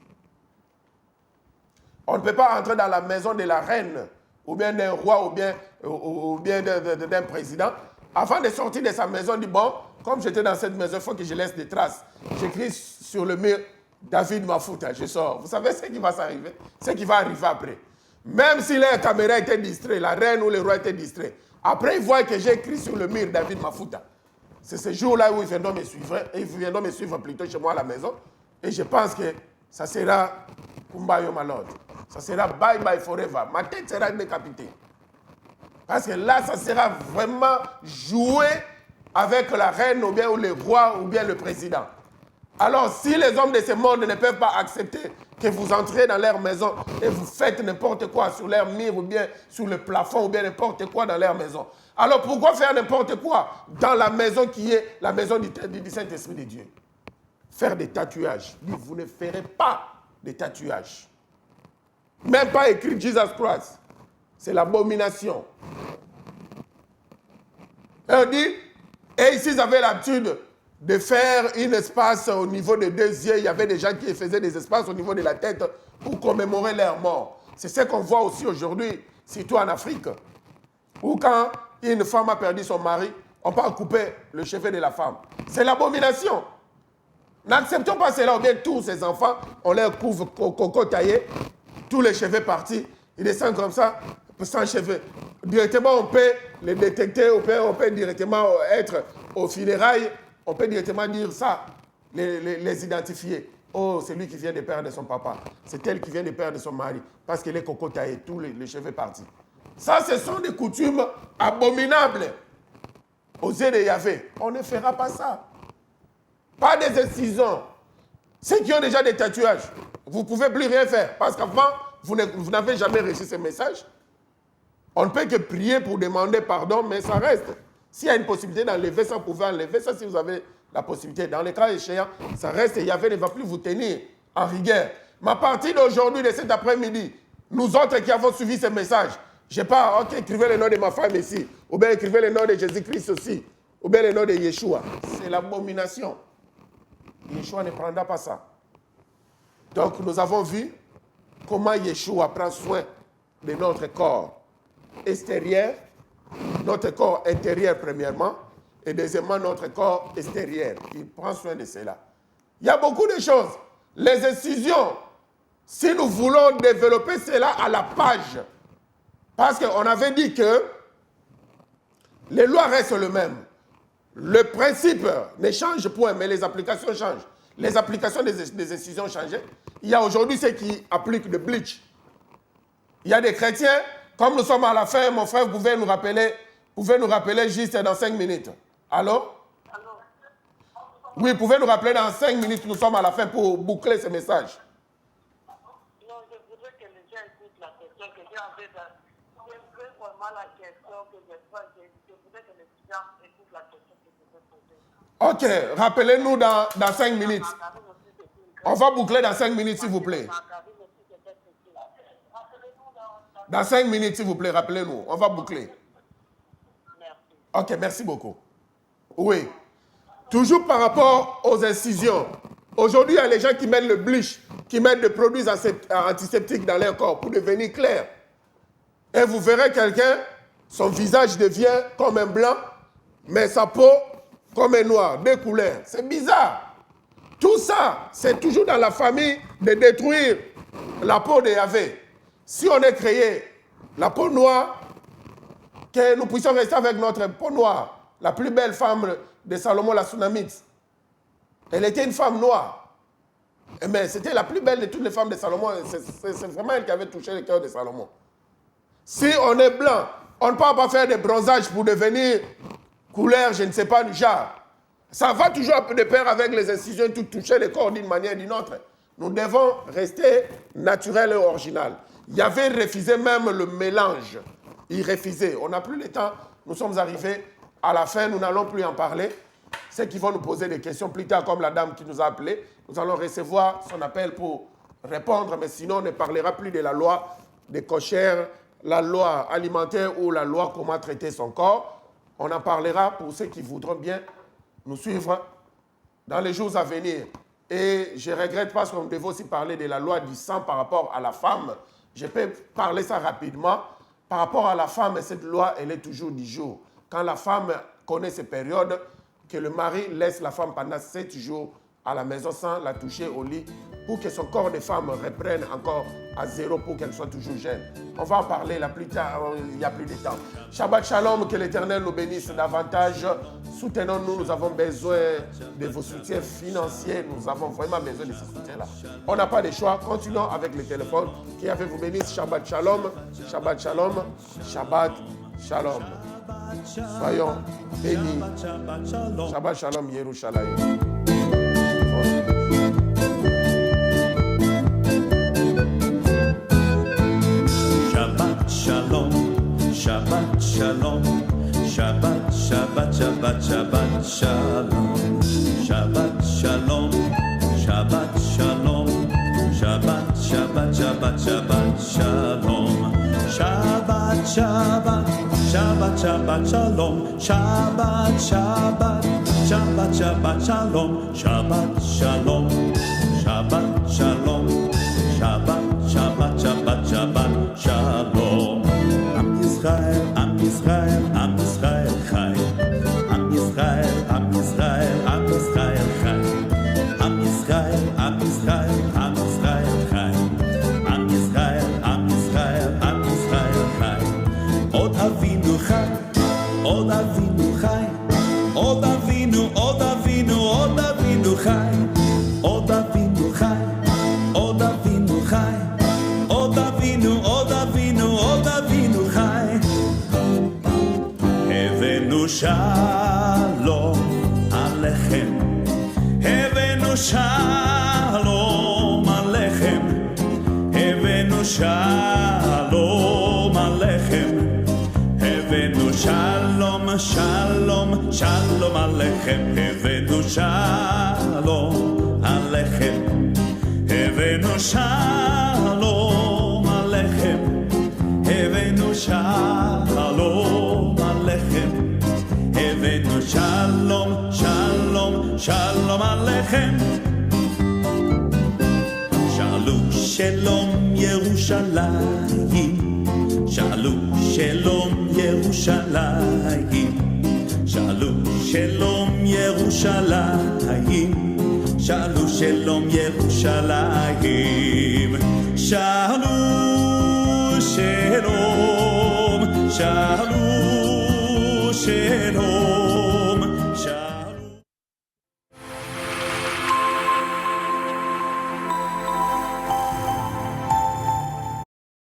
On ne peut pas entrer dans la maison de la reine, ou bien d'un roi, ou bien d'un président. Avant de sortir de sa maison, il dit, bon, comme j'étais dans cette maison, il faut que je laisse des traces. J'écris sur le mur, David Mafuta, je sors. Vous savez ce qui va s'arriver? Ce qui va arriver après. Même si la caméra était distraite, la reine ou le roi était distrait, après ils voient que j'ai écrit sur le mur David Mafuta. C'est ce jour-là où ils viendront me suivre plutôt chez moi à la maison. Et je pense que ça sera Kumbayo Malord. Ça sera bye bye forever. Ma tête sera décapitée. Parce que là, ça sera vraiment joué avec la reine ou bien le roi ou bien le président. Alors, si les hommes de ce monde ne peuvent pas accepter que vous entrez dans leur maison et vous faites n'importe quoi sur leur mur ou bien sur le plafond ou bien n'importe quoi dans leur maison, alors pourquoi faire n'importe quoi dans la maison qui est la maison du Saint-Esprit de Dieu? Faire des tatouages. Vous ne ferez pas des tatouages. Même pas écrit Jesus Christ. C'est l'abomination. Et on dit, et ici ils avaient l'habitude de faire un espace au niveau des deux yeux. Il y avait des gens qui faisaient des espaces au niveau de la tête pour commémorer leur mort. C'est ce qu'on voit aussi aujourd'hui, surtout en Afrique. Ou quand une femme a perdu son mari, on peut couper le cheveu de la femme. C'est l'abomination. N'acceptons pas cela, ou bien tous ces enfants, on leur couvre coco taillé, tous les cheveux partis, ils descendent comme ça, sans cheveux. Directement, on peut les détecter, on peut directement être aux funérailles, on peut directement dire ça, les identifier. Oh, c'est lui qui vient de perdre son papa, c'est elle qui vient de perdre son mari, parce qu'elle est coco taillé, tous les cheveux partis. Ça, ce sont des coutumes abominables aux yeux de Yahvé. On ne fera pas ça. Pas des incisions. Ceux qui ont déjà des tatouages, vous ne pouvez plus rien faire. Parce qu'avant, vous n'avez jamais reçu ce message. On ne peut que prier pour demander pardon, mais ça reste. S'il y a une possibilité d'enlever ça, vous pouvez enlever ça si vous avez la possibilité. Dans les cas échéants, ça reste et Yahvé ne va plus vous tenir en rigueur. Mais à partir d'aujourd'hui, de cet après-midi, nous autres qui avons suivi ce message, je n'ai pas, ok, écrivez le nom de ma femme ici, ou bien écrivez le nom de Jésus-Christ aussi, ou bien le nom de Yeshua. C'est l'abomination. Yeshua ne prendra pas ça. Donc nous avons vu comment Yeshua prend soin de notre corps extérieur, notre corps intérieur premièrement, et deuxièmement notre corps extérieur. Il prend soin de cela. Il y a beaucoup de choses. Les incisions, si nous voulons développer cela à la page, parce qu'on avait dit que les lois restent les mêmes. Le principe ne change point, mais les applications changent. Les applications des incisions ont changé. Il y a aujourd'hui ceux qui appliquent le bleach. Il y a des chrétiens, comme nous sommes à la fin, mon frère, vous pouvez nous rappeler juste dans 5 minutes. Allô? Oui, vous pouvez nous rappeler dans 5 minutes, nous sommes à la fin pour boucler ce message. Non, je voudrais que les gens écoutent la question que j'ai envie de... C'est vraiment la question que je voudrais que les gens écoutent la question que je vais poser. Ok, rappelez-nous dans 5 minutes. On va boucler dans 5 minutes, s'il vous plaît. Dans 5 minutes, s'il vous plaît, rappelez-nous. On va boucler. Merci. Ok, merci beaucoup. Oui. Toujours par rapport aux incisions. Aujourd'hui, il y a les gens qui mettent le bleach, qui mettent des produits antiseptiques dans leur corps pour devenir clair. Et vous verrez quelqu'un, son visage devient comme un blanc, mais sa peau comme un noir, deux couleurs. C'est bizarre. Tout ça, c'est toujours dans la famille de détruire la peau de Yahvé. Si on est créé la peau noire, que nous puissions rester avec notre peau noire, la plus belle femme de Salomon, la Sunamite. Elle était une femme noire. Mais c'était la plus belle de toutes les femmes de Salomon. C'est vraiment elle qui avait touché le cœur de Salomon. Si on est blanc, on ne peut pas faire des bronzages pour devenir couleur, je ne sais pas, du genre. Ça va toujours de pair avec les incisions, tout toucher le corps d'une manière ou d'une autre. Nous devons rester naturels et original. Yahvé refusait même le mélange. Il refusait. On n'a plus le temps. Nous sommes arrivés à la fin. Nous n'allons plus en parler. Ceux qui vont nous poser des questions plus tard, comme la dame qui nous a appelés, nous allons recevoir son appel pour répondre. Mais sinon, on ne parlera plus de la loi des cochères, la loi alimentaire ou la loi comment traiter son corps. On en parlera pour ceux qui voudront bien nous suivre dans les jours à venir. Et je regrette parce qu'on devait aussi parler de la loi du sang par rapport à la femme. Je peux parler ça rapidement. Par rapport à la femme, cette loi, elle est toujours du jour. Quand la femme connaît ces périodes, que le mari laisse la femme pendant 7 jours à la maison sans la toucher au lit pour que son corps de femme reprenne encore à zéro pour qu'elle soit toujours jeune. On va en parler là plus tard, il n'y a plus de temps. Shabbat Shalom, que l'Éternel nous bénisse davantage. Soutenons-nous, nous avons besoin de vos soutiens financiers. Nous avons vraiment besoin de ces soutiens-là. On n'a pas de choix. Continuons avec le téléphone. Qui avait vous bénisse. Shabbat Shalom, Shabbat Shalom, Shabbat Shalom. Soyons bénis. Shabbat Shalom, Yerushalayim. Shabbat Shalom, Shabbat, Shabbat, Shabbat, Shabbat Shalom, Shabbat Shalom, Shabbat Shalom, Shabbat, Shabbat, Shabbat, Shabbat Shalom, Shabbat, Shabbat, Shabbat, Shabbat Shalom, Shabbat, Shabbat, Shabbat, Shabbat Shalom, Shabbat Shalom, Shabbat Shalom, Shabbat, Shabbat, Shabbat, Shabbat Shalom. Am Israel, Am Israel Chai. Am Israel, Am Israel, Am Israel Chai. Am Israel, Am Israel, Am Israel Chai. Am Israel, Am Israel, Am Israel Chai. Od Avinu Chai, Od Avinu Chai. Od Avinu, Od Avinu, Od Avinu Chai. Od Avinu Chai, Od Avinu Chai. Od Avinu, Od Avinu, Od Avinu Chai. Hevenu Shalom Alechem. Hevenu Shalom Alechem. Hevenu Shalom Alechem. Hevenu Shalom, Shalom, Shalom Alechem. Hevenu Shalom Alechem. Hevenu Shalom Alechem. Hevenu Shalom Alechem. Hevenu Shalom, Shalom, Shalom Alechem. Shalu Shalom Yerushalayim. Shalu Shalom Yerushalayim. Shalu Shalom Yerushalayim. Shalu Shalom Yerushalayim. Shalu Shalom